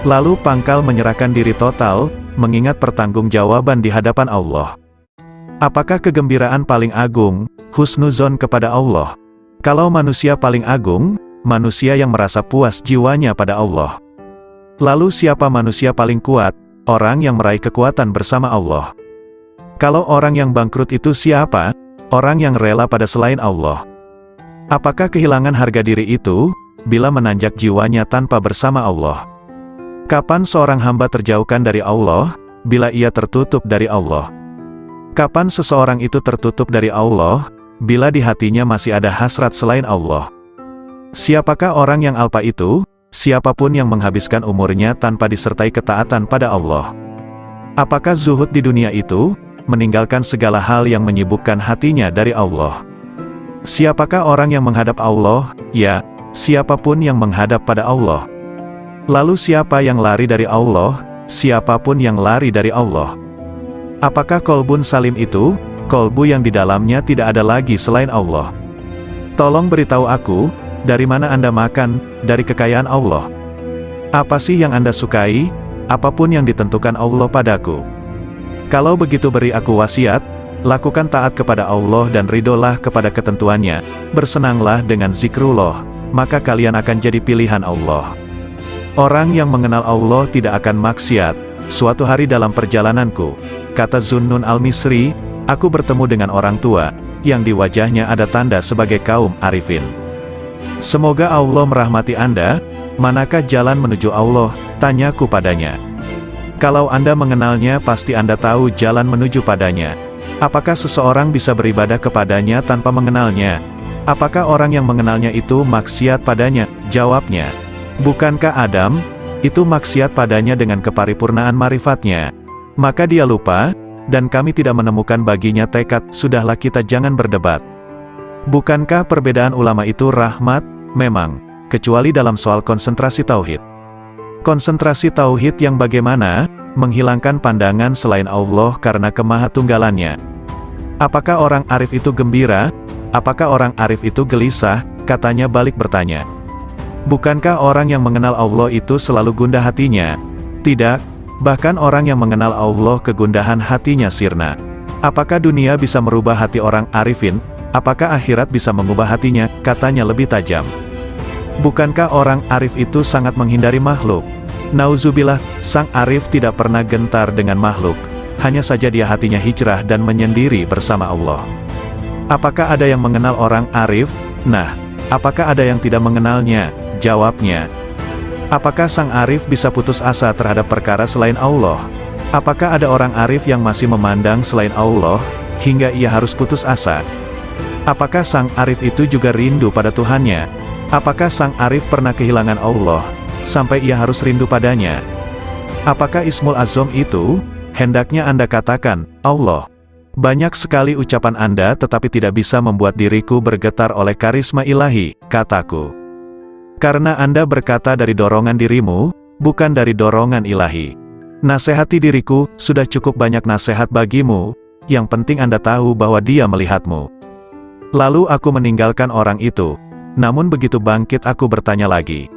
Lalu pangkal menyerahkan diri total, mengingat pertanggungjawaban di hadapan Allah. Apakah kegembiraan paling agung, husnuzon kepada Allah? Kalau manusia paling agung, manusia yang merasa puas jiwanya pada Allah. Lalu siapa manusia paling kuat? Orang yang meraih kekuatan bersama Allah. Kalau orang yang bangkrut itu siapa? Orang yang rela pada selain Allah. Apakah kehilangan harga diri itu, bila menanjak jiwanya tanpa bersama Allah? Kapan seorang hamba terjauhkan dari Allah, bila ia tertutup dari Allah? Kapan seseorang itu tertutup dari Allah, bila di hatinya masih ada hasrat selain Allah? Siapakah orang yang alpa itu? Siapapun yang menghabiskan umurnya tanpa disertai ketaatan pada Allah. Apakah zuhud di dunia itu? Meninggalkan segala hal yang menyibukkan hatinya dari Allah. Siapakah orang yang menghadap Allah? Ya, siapapun yang menghadap pada Allah. Lalu siapa yang lari dari Allah? Siapapun yang lari dari Allah. Apakah kolbun salim itu? Kolbu yang di dalamnya tidak ada lagi selain Allah. Tolong beritahu aku, dari mana Anda makan, dari kekayaan Allah? Apa sih yang Anda sukai? Apapun yang ditentukan Allah padaku. Kalau begitu beri aku wasiat, lakukan taat kepada Allah dan ridolah kepada ketentuannya, bersenanglah dengan zikrullah, maka kalian akan jadi pilihan Allah. Orang yang mengenal Allah tidak akan maksiat. Suatu hari dalam perjalananku, kata Zunnun al-Misri, aku bertemu dengan orang tua, yang di wajahnya ada tanda sebagai kaum arifin. Semoga Allah merahmati Anda. Manakah jalan menuju Allah? Tanyaku padanya. Kalau Anda mengenalnya pasti Anda tahu jalan menuju padanya. Apakah seseorang bisa beribadah kepadanya tanpa mengenalnya? Apakah orang yang mengenalnya itu maksiat padanya? Jawabnya, bukankah Adam? Itu maksiat padanya dengan keparipurnaan marifatnya. Maka dia lupa, dan kami tidak menemukan baginya tekad. Sudahlah, kita jangan berdebat. Bukankah perbedaan ulama itu rahmat? Memang, kecuali dalam soal konsentrasi tauhid. Konsentrasi tauhid yang bagaimana? Menghilangkan pandangan selain Allah karena kemahatunggalannya. Apakah orang arif itu gembira? Apakah orang arif itu gelisah? Katanya balik bertanya. Bukankah orang yang mengenal Allah itu selalu gundah hatinya? Tidak, bahkan orang yang mengenal Allah kegundahan hatinya sirna. Apakah dunia bisa merubah hati orang arifin? Apakah akhirat bisa mengubah hatinya? Katanya lebih tajam. Bukankah orang arif itu sangat menghindari makhluk? Nauzubillah, sang arif tidak pernah gentar dengan makhluk. Hanya saja dia hatinya hijrah dan menyendiri bersama Allah. Apakah ada yang mengenal orang arif? Nah, apakah ada yang tidak mengenalnya? Jawabnya. Apakah sang arif bisa putus asa terhadap perkara selain Allah? Apakah ada orang arif yang masih memandang selain Allah, hingga ia harus putus asa? Apakah sang arif itu juga rindu pada Tuhannya? Apakah sang arif pernah kehilangan Allah, sampai ia harus rindu padanya? Apakah Ismul Azam itu? Hendaknya Anda katakan, Allah. Banyak sekali ucapan Anda tetapi tidak bisa membuat diriku bergetar oleh karisma ilahi, kataku. Karena Anda berkata dari dorongan dirimu, bukan dari dorongan ilahi. Nasihati diriku, sudah cukup banyak nasihat bagimu, yang penting Anda tahu bahwa Dia melihatmu. Lalu aku meninggalkan orang itu. Namun begitu bangkit aku bertanya lagi.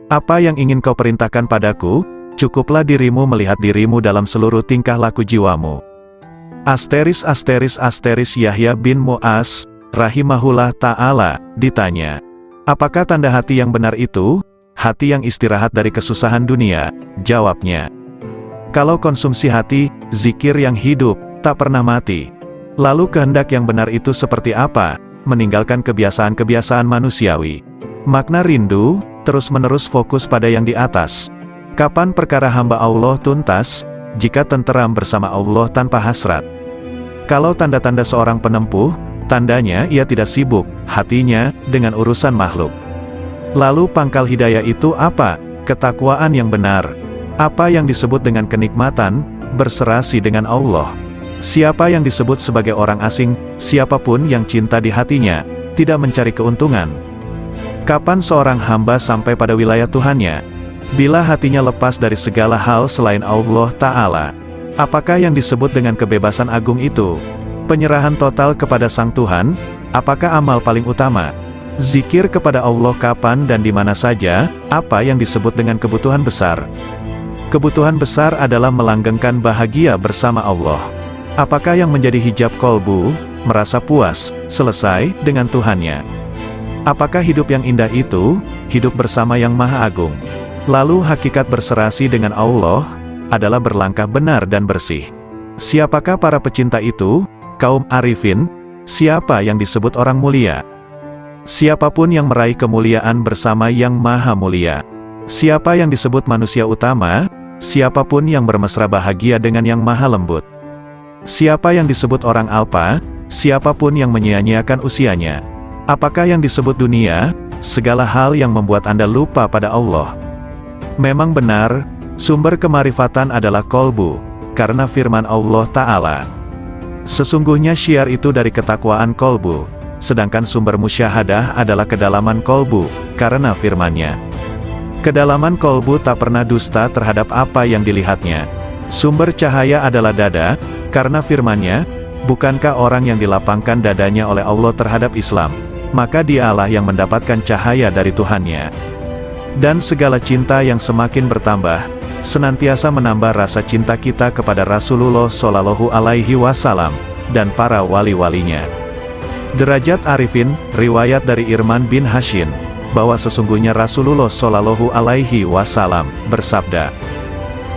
Apa yang ingin kau perintahkan padaku? Cukuplah dirimu melihat dirimu dalam seluruh tingkah laku jiwamu. Asteris Yahya bin Mu'az, rahimahullah ta'ala, ditanya. Apakah tanda hati yang benar itu? Hati yang istirahat dari kesusahan dunia. Jawabnya. Kalau konsumsi hati, zikir yang hidup, tak pernah mati. Lalu kehendak yang benar itu seperti apa? Meninggalkan kebiasaan-kebiasaan manusiawi. Makna rindu, terus-menerus fokus pada yang di atas. Kapan perkara hamba Allah tuntas? Jika tenteram bersama Allah tanpa hasrat. Kalau tanda-tanda seorang penempuh, tandanya ia tidak sibuk, hatinya, dengan urusan makhluk. Lalu pangkal hidayah itu apa? Ketakwaan yang benar. Apa yang disebut dengan kenikmatan? Berserasi dengan Allah. Siapa yang disebut sebagai orang asing? Siapapun yang cinta di hatinya, tidak mencari keuntungan. Kapan seorang hamba sampai pada wilayah Tuhannya? Bila hatinya lepas dari segala hal selain Allah Ta'ala. Apakah yang disebut dengan kebebasan agung itu? Penyerahan total kepada Sang Tuhan? Apakah amal paling utama? Zikir kepada Allah kapan dan di mana saja, apa yang disebut dengan kebutuhan besar? Kebutuhan besar adalah melanggengkan bahagia bersama Allah. Apakah yang menjadi hijab kolbu? Merasa puas, selesai, dengan Tuhannya. Apakah hidup yang indah itu? Hidup bersama yang Maha Agung. Lalu hakikat berserasi dengan Allah, adalah berlangkah benar dan bersih. Siapakah para pecinta itu? Kaum arifin. Siapa yang disebut orang mulia? Siapapun yang meraih kemuliaan bersama yang Maha Mulia. Siapa yang disebut manusia utama? Siapapun yang bermesra bahagia dengan yang Maha Lembut. Siapa yang disebut orang alpa? Siapapun yang menyia-nyiakan usianya. Apakah yang disebut dunia? Segala hal yang membuat Anda lupa pada Allah. Memang benar, sumber kemarifatan adalah kolbu, karena firman Allah Ta'ala. Sesungguhnya syiar itu dari ketakwaan kolbu, sedangkan sumber musyahadah adalah kedalaman kolbu, karena firman-Nya. Kedalaman kolbu tak pernah dusta terhadap apa yang dilihatnya. Sumber cahaya adalah dada, karena firman-Nya, bukankah orang yang dilapangkan dadanya oleh Allah terhadap Islam, maka dialah yang mendapatkan cahaya dari Tuhannya. Dan segala cinta yang semakin bertambah, senantiasa menambah rasa cinta kita kepada Rasulullah Shallallahu Alaihi Wasallam, dan para wali-walinya. Derajat Arifin, riwayat dari Irman bin Hashin, bahwa sesungguhnya Rasulullah Shallallahu Alaihi Wasallam bersabda,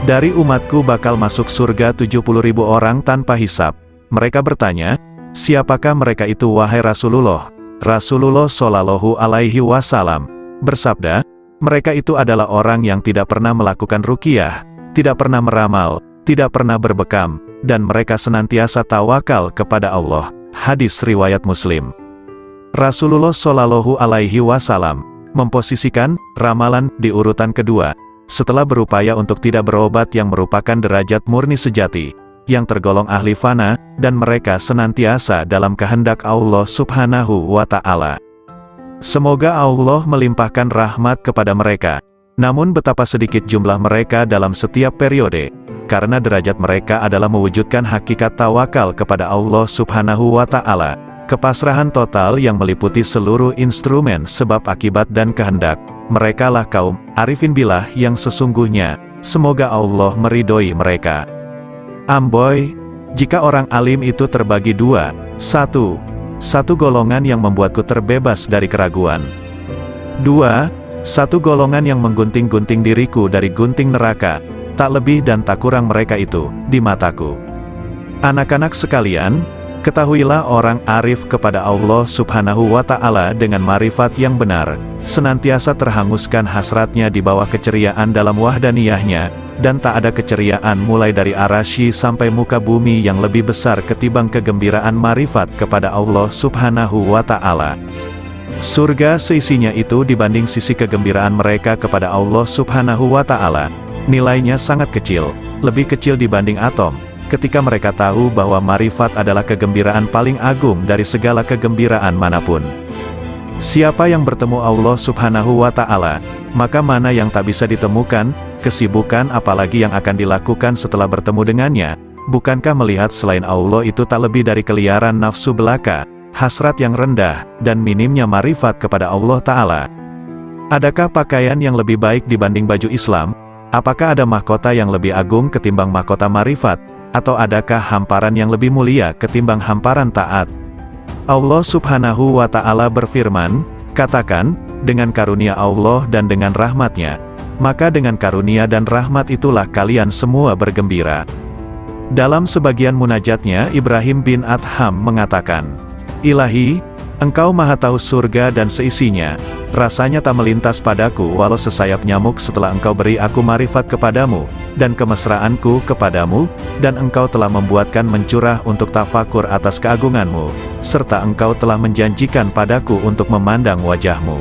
dari umatku bakal masuk surga 70.000 orang tanpa hisab. Mereka bertanya, siapakah mereka itu wahai Rasulullah? Rasulullah Shallallahu Alaihi Wasallam bersabda, mereka itu adalah orang yang tidak pernah melakukan ruqyah, tidak pernah meramal, tidak pernah berbekam, dan mereka senantiasa tawakal kepada Allah. Hadis riwayat Muslim. Rasulullah Shallallahu Alaihi Wasallam memposisikan ramalan di urutan kedua, setelah berupaya untuk tidak berobat yang merupakan derajat murni sejati, yang tergolong ahli fana, dan mereka senantiasa dalam kehendak Allah Subhanahu wa Ta'ala. Semoga Allah melimpahkan rahmat kepada mereka. Namun betapa sedikit jumlah mereka dalam setiap periode, karena derajat mereka adalah mewujudkan hakikat tawakal kepada Allah Subhanahu wa Ta'ala, kepasrahan total yang meliputi seluruh instrumen sebab akibat dan kehendak. Merekalah kaum arifin billah yang sesungguhnya. Semoga Allah meridhoi mereka. Amboi, jika orang alim itu terbagi dua, satu golongan yang membuatku terbebas dari keraguan. Dua, satu golongan yang menggunting-gunting diriku dari gunting neraka, tak lebih dan tak kurang mereka itu, di mataku. Anak-anak sekalian, ketahuilah orang arif kepada Allah Subhanahu wa Ta'ala dengan marifat yang benar, senantiasa terhanguskan hasratnya di bawah keceriaan dalam wahdaniyahnya, dan tak ada keceriaan mulai dari arasy sampai muka bumi yang lebih besar ketimbang kegembiraan marifat kepada Allah Subhanahu wa Ta'ala. Surga seisinya itu dibanding sisi kegembiraan mereka kepada Allah Subhanahu wa Ta'ala, nilainya sangat kecil, lebih kecil dibanding atom, ketika mereka tahu bahwa marifat adalah kegembiraan paling agung dari segala kegembiraan manapun. Siapa yang bertemu Allah Subhanahu wa Ta'ala, maka mana yang tak bisa ditemukan, kesibukan apalagi yang akan dilakukan setelah bertemu dengannya? Bukankah melihat selain Allah itu tak lebih dari keliaran nafsu belaka, hasrat yang rendah, dan minimnya marifat kepada Allah Ta'ala? Adakah pakaian yang lebih baik dibanding baju Islam? Apakah ada mahkota yang lebih agung ketimbang mahkota marifat? Atau adakah hamparan yang lebih mulia ketimbang hamparan taat? Allah Subhanahu wa Ta'ala berfirman, katakan, dengan karunia Allah dan dengan rahmatnya, maka dengan karunia dan rahmat itulah kalian semua bergembira. Dalam sebagian munajatnya Ibrahim bin Adham mengatakan, Ilahi, Engkau maha tahu surga dan seisinya, rasanya tak melintas padaku walau sesayap nyamuk setelah Engkau beri aku marifat kepadamu, dan kemesraanku kepadamu, dan Engkau telah membuatkan mencurah untuk tafakur atas keagunganmu, serta Engkau telah menjanjikan padaku untuk memandang wajahmu.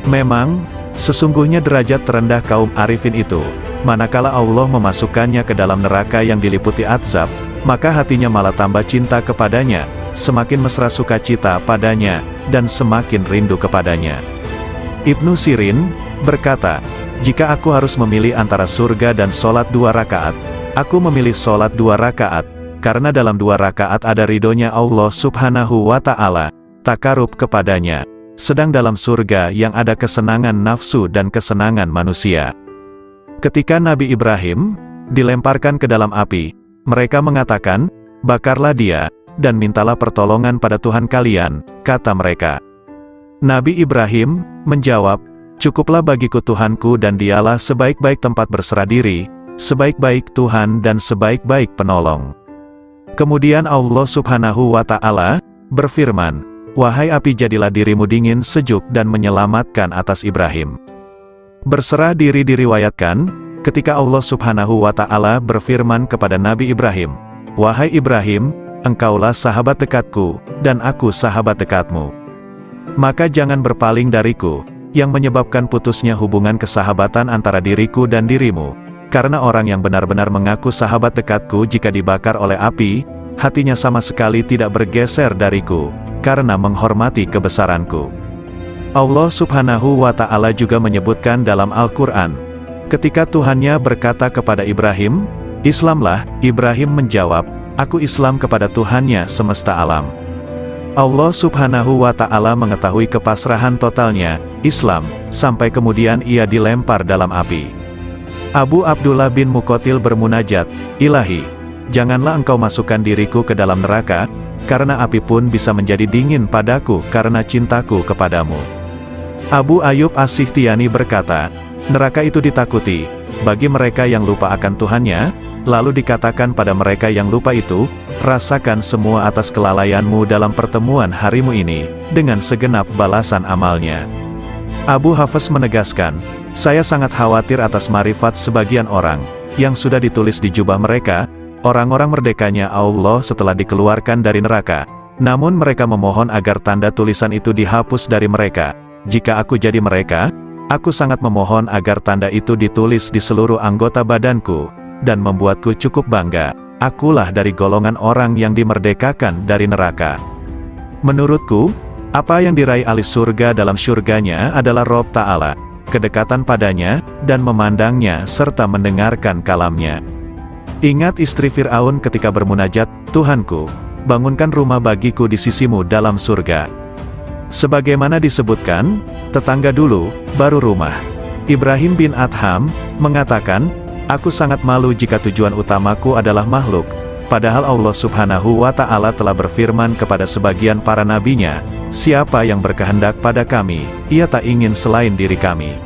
Memang, sesungguhnya derajat terendah kaum arifin itu, manakala Allah memasukkannya ke dalam neraka yang diliputi azab, maka hatinya malah tambah cinta kepadanya, semakin mesra sukacita padanya, dan semakin rindu kepadanya. Ibnu Sirin berkata, jika aku harus memilih antara surga dan sholat 2 rakaat, aku memilih sholat 2 rakaat, karena dalam 2 rakaat ada ridhonya Allah Subhanahu wa Ta'ala, takarub kepadanya, sedang dalam surga yang ada kesenangan nafsu dan kesenangan manusia. Ketika Nabi Ibrahim dilemparkan ke dalam api, mereka mengatakan, "Bakarlah dia, dan mintalah pertolongan pada Tuhan kalian," kata mereka. Nabi Ibrahim menjawab, "Cukuplah bagiku Tuhanku dan dialah sebaik-baik tempat berserah diri, sebaik-baik Tuhan dan sebaik-baik penolong." Kemudian Allah Subhanahu wa Ta'ala berfirman, "Wahai api, jadilah dirimu dingin sejuk dan menyelamatkan atas Ibrahim." Berserah diri diriwayatkan, ketika Allah Subhanahu wa Ta'ala berfirman kepada Nabi Ibrahim, "Wahai Ibrahim, engkaulah sahabat dekatku, dan aku sahabat dekatmu. Maka jangan berpaling dariku, yang menyebabkan putusnya hubungan kesahabatan antara diriku dan dirimu. Karena orang yang benar-benar mengaku sahabat dekatku jika dibakar oleh api, hatinya sama sekali tidak bergeser dariku, karena menghormati kebesaranku." Allah Subhanahu wa Ta'ala juga menyebutkan dalam Al-Quran, ketika Tuhannya berkata kepada Ibrahim, "Islamlah," Ibrahim menjawab, "Aku Islam kepada Tuhannya semesta alam." Allah Subhanahu wa Ta'ala mengetahui kepasrahan totalnya, Islam, sampai kemudian ia dilempar dalam api. Abu Abdullah bin Muqatil bermunajat, "Ilahi, janganlah engkau masukkan diriku ke dalam neraka, karena api pun bisa menjadi dingin padaku karena cintaku kepadamu." Abu Ayyub As-Sikhtiyani berkata, "Neraka itu ditakuti bagi mereka yang lupa akan Tuhannya, lalu dikatakan pada mereka yang lupa itu, rasakan semua atas kelalaianmu dalam pertemuan harimu ini, dengan segenap balasan amalnya." Abu Hafs menegaskan, "Saya sangat khawatir atas marifat sebagian orang, yang sudah ditulis di jubah mereka, orang-orang merdekanya Allah setelah dikeluarkan dari neraka. Namun mereka memohon agar tanda tulisan itu dihapus dari mereka. Jika aku jadi mereka, aku sangat memohon agar tanda itu ditulis di seluruh anggota badanku, dan membuatku cukup bangga. Akulah dari golongan orang yang dimerdekakan dari neraka. Menurutku, apa yang diraih ahli surga dalam syurganya adalah Rob Ta'ala, kedekatan padanya, dan memandangnya serta mendengarkan kalamnya." Ingat istri Fir'aun ketika bermunajat, "Tuhanku, bangunkan rumah bagiku di sisimu dalam surga." Sebagaimana disebutkan, tetangga dulu, baru rumah. Ibrahim bin Adham mengatakan, "Aku sangat malu jika tujuan utamaku adalah makhluk, padahal Allah Subhanahu wa Ta'ala telah berfirman kepada sebagian para nabinya, 'Siapa yang berkehendak pada kami, ia tak ingin selain diri kami.'"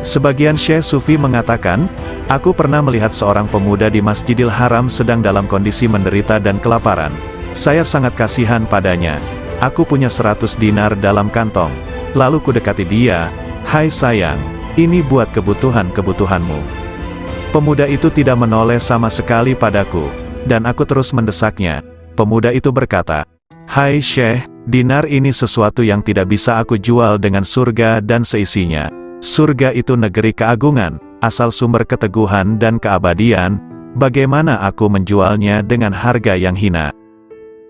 Sebagian Syekh Sufi mengatakan, "Aku pernah melihat seorang pemuda di Masjidil Haram sedang dalam kondisi menderita dan kelaparan. Saya sangat kasihan padanya. Aku punya 100 dinar dalam kantong. Lalu kudekati dia, 'Hai sayang, ini buat kebutuhan-kebutuhanmu.' Pemuda itu tidak menoleh sama sekali padaku, dan aku terus mendesaknya. Pemuda itu berkata, 'Hai Syekh, dinar ini sesuatu yang tidak bisa aku jual dengan surga dan seisinya. Surga itu negeri keagungan, asal sumber keteguhan dan keabadian. Bagaimana aku menjualnya dengan harga yang hina?"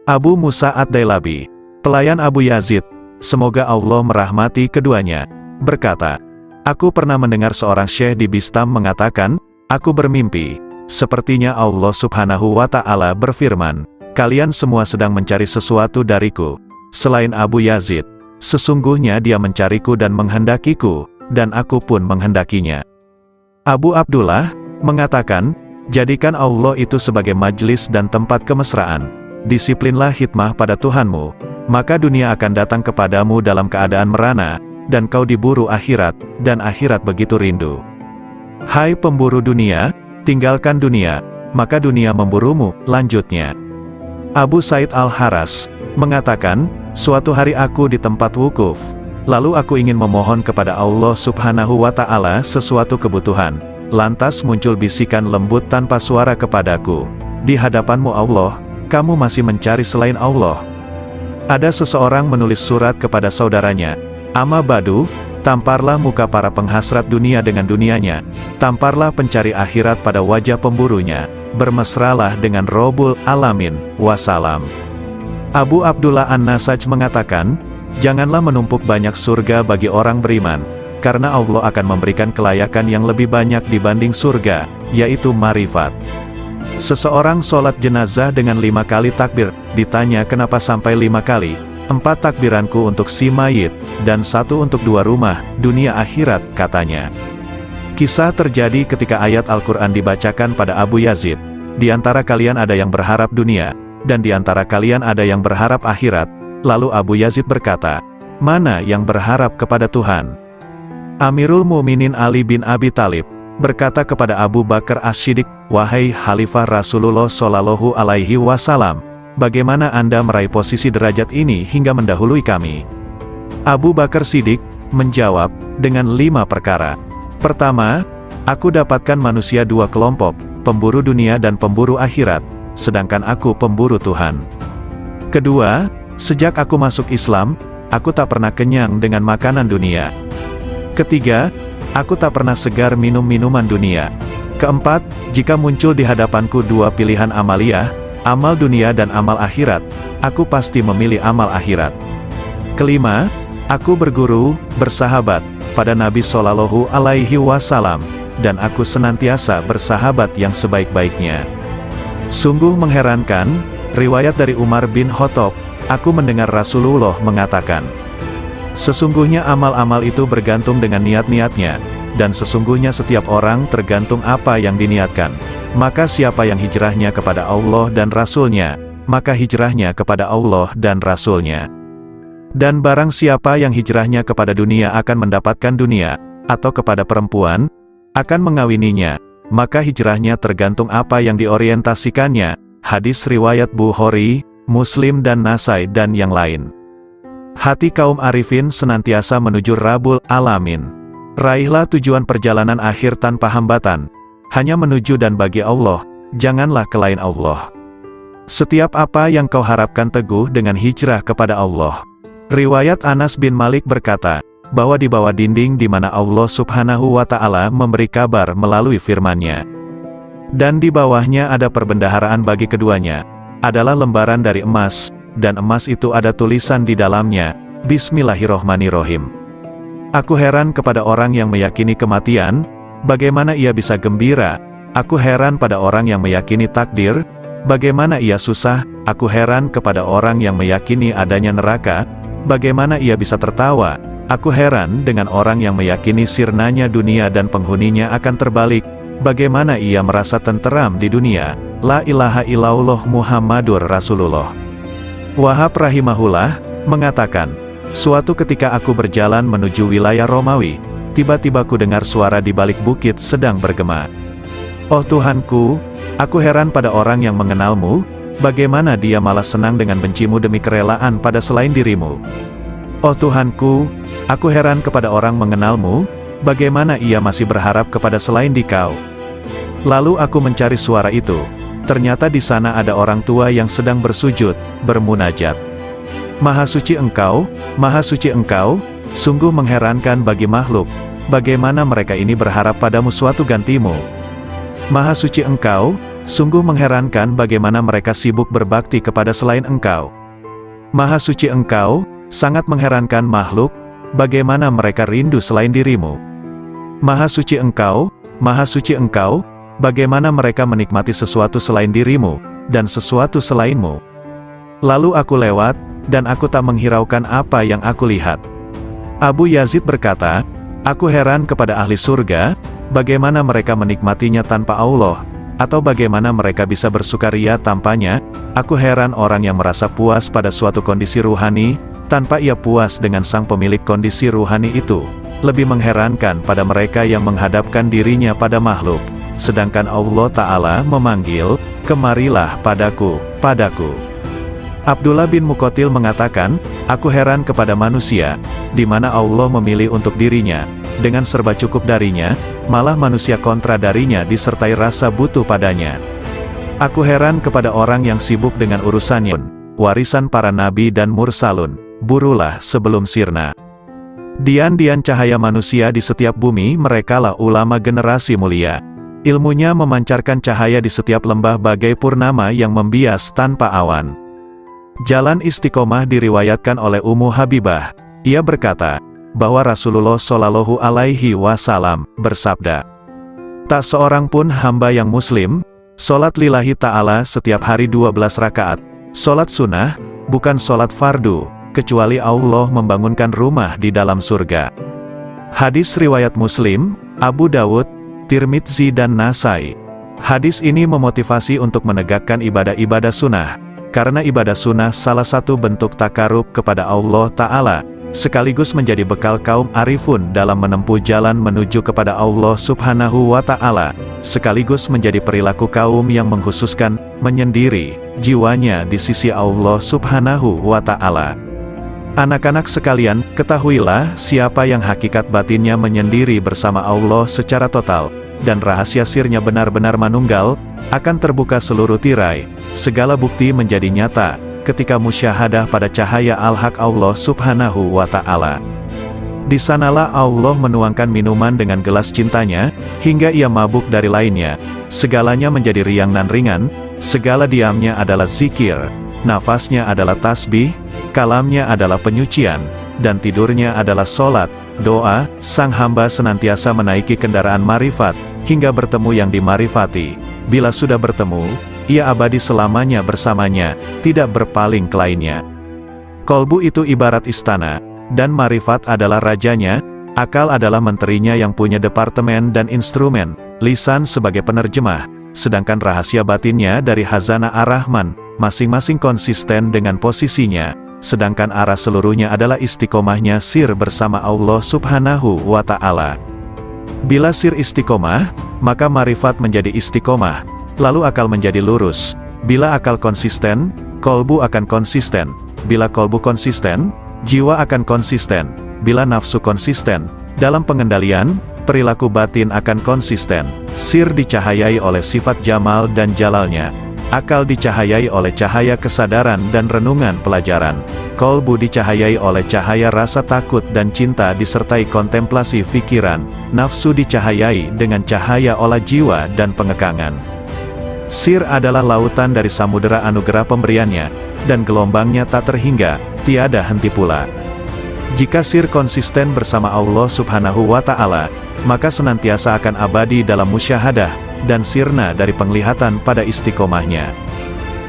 Abu Musa Ad-Dailabi, pelayan Abu Yazid, semoga Allah merahmati keduanya, berkata, "Aku pernah mendengar seorang syekh di Bistam mengatakan, 'Aku bermimpi, sepertinya Allah Subhanahu wa Ta'ala berfirman, kalian semua sedang mencari sesuatu dariku, selain Abu Yazid. Sesungguhnya dia mencariku dan menghendakiku, dan aku pun menghendakinya.'" Abu Abdullah mengatakan, "Jadikan Allah itu sebagai majlis dan tempat kemesraan. Disiplinlah hikmah pada Tuhanmu, maka dunia akan datang kepadamu dalam keadaan merana, dan kau diburu akhirat, dan akhirat begitu rindu. Hai pemburu dunia, tinggalkan dunia, maka dunia memburumu." Lanjutnya, Abu Said Al-Haras mengatakan, "Suatu hari aku di tempat wukuf, lalu aku ingin memohon kepada Allah Subhanahu wa Ta'ala sesuatu kebutuhan. Lantas muncul bisikan lembut tanpa suara kepadaku, 'Di hadapanmu Allah, kamu masih mencari selain Allah.' Ada seseorang menulis surat kepada saudaranya, 'Amma badu, tamparlah muka para penghasrat dunia dengan dunianya, tamparlah pencari akhirat pada wajah pemburunya, bermesralah dengan Robul Alamin, wassalam.'" Abu Abdullah An-Nasaj mengatakan, "Janganlah menumpuk banyak surga bagi orang beriman, karena Allah akan memberikan kelayakan yang lebih banyak dibanding surga, yaitu marifat." Seseorang sholat jenazah dengan 5 kali takbir, ditanya kenapa sampai 5 kali, 4 takbiranku untuk si mayit, dan 1 untuk 2 rumah, dunia akhirat, katanya. Kisah terjadi ketika ayat Al-Quran dibacakan pada Abu Yazid. Di antara kalian ada yang berharap dunia, dan di antara kalian ada yang berharap akhirat. Lalu Abu Yazid berkata, mana yang berharap kepada Tuhan? Amirul Mukminin Ali bin Abi Thalib berkata kepada Abu Bakar As-Siddiq, wahai Khalifah Rasulullah Shallallahu Alaihi Wasallam, bagaimana Anda meraih posisi derajat ini hingga mendahului kami? Abu Bakar Siddiq menjawab, dengan 5 perkara. Pertama, aku dapatkan manusia 2 kelompok, pemburu dunia dan pemburu akhirat, sedangkan aku pemburu Tuhan. Kedua, sejak aku masuk Islam, aku tak pernah kenyang dengan makanan dunia. Ketiga, aku tak pernah segar minum minuman dunia. Keempat, jika muncul di hadapanku 2 pilihan amaliyah, amal dunia dan amal akhirat, aku pasti memilih amal akhirat. Kelima, aku berguru, bersahabat, pada Nabi Shallallahu Alaihi Wasallam, dan aku senantiasa bersahabat yang sebaik-baiknya. Sungguh mengherankan, riwayat dari Umar bin Khattab, aku mendengar Rasulullah mengatakan, sesungguhnya amal-amal itu bergantung dengan niat-niatnya, dan sesungguhnya setiap orang tergantung apa yang diniatkan. Maka siapa yang hijrahnya kepada Allah dan Rasul-Nya, maka hijrahnya kepada Allah dan Rasul-Nya. Dan barang siapa yang hijrahnya kepada dunia akan mendapatkan dunia, atau kepada perempuan, akan mengawininya, maka hijrahnya tergantung apa yang diorientasikannya. Hadis riwayat Bukhari, Muslim dan Nasai dan yang lain. Hati kaum arifin senantiasa menuju Rabbul Alamin. Raihlah tujuan perjalanan akhir tanpa hambatan, hanya menuju dan bagi Allah, janganlah ke lain Allah. Setiap apa yang kau harapkan teguh dengan hijrah kepada Allah. Riwayat Anas bin Malik berkata, bahwa di bawah dinding di mana Allah Subhanahu wa Ta'ala memberi kabar melalui firman-Nya. Dan di bawahnya ada perbendaharaan bagi keduanya, adalah lembaran dari emas, dan emas itu ada tulisan di dalamnya, Bismillahirrohmanirrohim. Aku heran kepada orang yang meyakini kematian, bagaimana ia bisa gembira. Aku heran pada orang yang meyakini takdir, bagaimana ia susah. Aku heran kepada orang yang meyakini adanya neraka, bagaimana ia bisa tertawa. Aku heran dengan orang yang meyakini sirnanya dunia dan penghuninya akan terbalik, bagaimana ia merasa tenteram di dunia. La ilaha illallah Muhammadur Rasulullah. Wahab rahimahullah mengatakan, suatu ketika aku berjalan menuju wilayah Romawi, tiba-tiba ku dengar suara di balik bukit sedang bergema. Oh Tuhanku, aku heran pada orang yang mengenalmu, bagaimana dia malah senang dengan bencimu demi kerelaan pada selain dirimu. Oh Tuhanku, aku heran kepada orang mengenalmu, bagaimana ia masih berharap kepada selain dikau. Lalu aku mencari suara itu. Ternyata di sana ada orang tua yang sedang bersujud, bermunajat. Maha suci Engkau, sungguh mengherankan bagi makhluk, bagaimana mereka ini berharap padamu suatu gantimu. Maha suci Engkau, sungguh mengherankan bagaimana mereka sibuk berbakti kepada selain Engkau. Maha suci Engkau, sangat mengherankan makhluk, bagaimana mereka rindu selain dirimu. Maha suci Engkau, bagaimana mereka menikmati sesuatu selain dirimu, dan sesuatu selainmu. Lalu aku lewat, dan aku tak menghiraukan apa yang aku lihat. Abu Yazid berkata, aku heran kepada ahli surga, bagaimana mereka menikmatinya tanpa Allah, atau bagaimana mereka bisa bersukaria tanpanya. Aku heran orang yang merasa puas pada suatu kondisi ruhani, tanpa ia puas dengan sang pemilik kondisi ruhani itu. Lebih mengherankan pada mereka yang menghadapkan dirinya pada makhluk, sedangkan Allah Ta'ala memanggil, kemarilah padaku. Abdullah bin Muqatil mengatakan, aku heran kepada manusia, di mana Allah memilih untuk dirinya, dengan serba cukup darinya, malah manusia kontra darinya disertai rasa butuh padanya. Aku heran kepada orang yang sibuk dengan urusannya, warisan para nabi dan mursalun, burulah sebelum sirna. Dian-dian cahaya manusia di setiap bumi, merekalah ulama generasi mulia. Ilmunya memancarkan cahaya di setiap lembah bagai purnama yang membias tanpa awan. Jalan istiqomah diriwayatkan oleh Ummu Habibah. Ia berkata, bahwa Rasulullah Shallallahu Alaihi Wasallam bersabda, tak seorang pun hamba yang muslim, sholat lillahi ta'ala setiap hari 12 rakaat, sholat sunnah, bukan sholat fardu, kecuali Allah membangunkan rumah di dalam surga. Hadis riwayat Muslim, Abu Dawud, Tirmidzi dan Nasai. Hadis ini memotivasi untuk menegakkan ibadah-ibadah sunnah, karena ibadah sunnah salah satu bentuk takarub kepada Allah Ta'ala, sekaligus menjadi bekal kaum arifun dalam menempuh jalan menuju kepada Allah Subhanahu wa Ta'ala, sekaligus menjadi perilaku kaum yang mengkhususkan, menyendiri, jiwanya di sisi Allah Subhanahu wa Ta'ala. Anak-anak sekalian, ketahuilah siapa yang hakikat batinnya menyendiri bersama Allah secara total, dan rahasia sirnya benar-benar manunggal, akan terbuka seluruh tirai, segala bukti menjadi nyata, ketika musyahadah pada cahaya al-haq Allah Subhanahu wa Ta'ala. Di sanalah Allah menuangkan minuman dengan gelas cintanya, hingga ia mabuk dari lainnya, segalanya menjadi riang dan ringan, segala diamnya adalah zikir, nafasnya adalah tasbih, kalamnya adalah penyucian, dan tidurnya adalah solat, doa. Sang hamba senantiasa menaiki kendaraan marifat, hingga bertemu yang dimarifati. Bila sudah bertemu, ia abadi selamanya bersamanya, tidak berpaling ke lainnya. Kolbu itu ibarat istana, dan marifat adalah rajanya, akal adalah menterinya yang punya departemen dan instrumen, lisan sebagai penerjemah, sedangkan rahasia batinnya dari Hazanah Ar-Rahman, masing-masing konsisten dengan posisinya, sedangkan arah seluruhnya adalah istiqomahnya sir bersama Allah Subhanahu wa Ta'ala. Bila sir istiqomah, maka marifat menjadi istiqomah, lalu akal menjadi lurus. Bila akal konsisten, kolbu akan konsisten. Bila kolbu konsisten, jiwa akan konsisten. Bila nafsu konsisten, dalam pengendalian, perilaku batin akan konsisten. Sir dicahayai oleh sifat jamal dan jalalnya. Akal dicahayai oleh cahaya kesadaran dan renungan pelajaran. Kolbu dicahayai oleh cahaya rasa takut dan cinta disertai kontemplasi fikiran. Nafsu dicahayai dengan cahaya olah jiwa dan pengekangan. Sir adalah lautan dari samudera anugerah pemberiannya, dan gelombangnya tak terhingga, tiada henti pula. Jika sir konsisten bersama Allah Subhanahu wa Ta'ala, maka senantiasa akan abadi dalam musyahadah, dan sirna dari penglihatan pada istiqomahnya.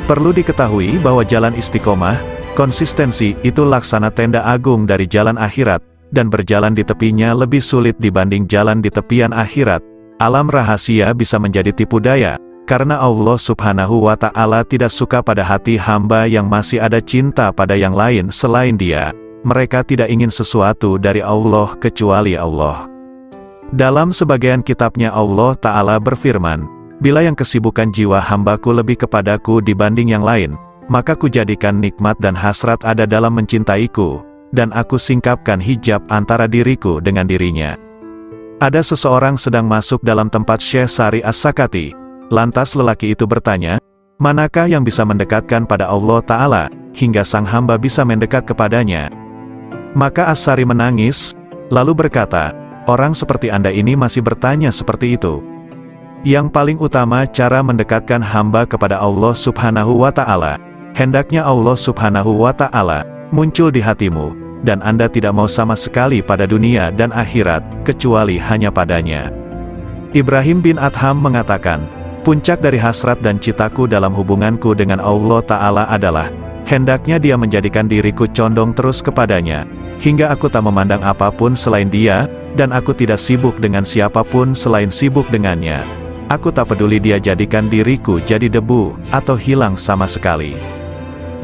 Perlu diketahui bahwa jalan istiqomah, konsistensi itu laksana tenda agung dari jalan akhirat, dan berjalan di tepinya lebih sulit dibanding jalan di tepian akhirat. Alam rahasia bisa menjadi tipu daya, karena Allah Subhanahu wa Ta'ala tidak suka pada hati hamba yang masih ada cinta pada yang lain selain Dia. Mereka tidak ingin sesuatu dari Allah kecuali Allah. Dalam sebagian kitabnya Allah Ta'ala berfirman, bila yang kesibukan jiwa hambaku lebih kepadaku dibanding yang lain, maka kujadikan nikmat dan hasrat ada dalam mencintaiku, dan aku singkapkan hijab antara diriku dengan dirinya. Ada seseorang sedang masuk dalam tempat Syekh Sari As-Sakati, lantas lelaki itu bertanya, manakah yang bisa mendekatkan pada Allah Ta'ala, hingga sang hamba bisa mendekat kepadanya? Maka As-Sari menangis, lalu berkata, orang seperti Anda ini masih bertanya seperti itu. Yang paling utama cara mendekatkan hamba kepada Allah Subhanahu wa Ta'ala, hendaknya Allah Subhanahu wa Ta'ala muncul di hatimu, dan Anda tidak mau sama sekali pada dunia dan akhirat, kecuali hanya padanya. Ibrahim bin Adham mengatakan, puncak dari hasrat dan citaku dalam hubunganku dengan Allah Ta'ala adalah, hendaknya Dia menjadikan diriku condong terus kepadanya, hingga aku tak memandang apapun selain Dia, dan aku tidak sibuk dengan siapapun selain sibuk dengannya. Aku tak peduli Dia jadikan diriku jadi debu, atau hilang sama sekali.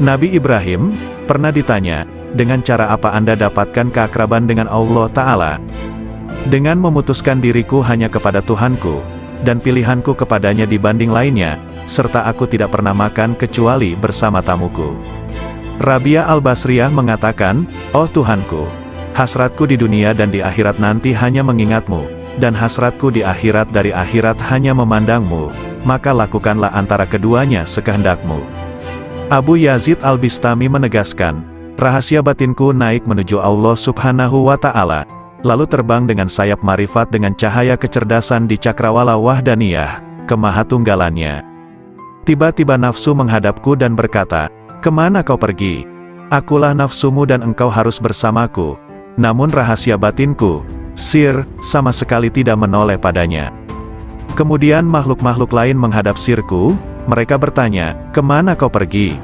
Nabi Ibrahim pernah ditanya, dengan cara apa Anda dapatkan keakraban dengan Allah Ta'ala? Dengan memutuskan diriku hanya kepada Tuhanku, dan pilihanku kepadanya dibanding lainnya, serta aku tidak pernah makan kecuali bersama tamuku. Rabia Al-Basriyah mengatakan, oh Tuhanku, hasratku di dunia dan di akhirat nanti hanya mengingatmu, dan hasratku di akhirat dari akhirat hanya memandangmu, maka lakukanlah antara keduanya sekehendakmu. Abu Yazid Al-Bistami menegaskan, rahasia batinku naik menuju Allah Subhanahu wa Ta'ala, lalu terbang dengan sayap marifat dengan cahaya kecerdasan di cakrawala wahdaniyah, kemahatunggalannya. Tiba-tiba nafsu menghadapku dan berkata, kemana kau pergi? Akulah nafsumu dan engkau harus bersamaku. Namun rahasia batinku, sir, sama sekali tidak menoleh padanya. Kemudian makhluk-makhluk lain menghadap sirku, mereka bertanya, kemana kau pergi?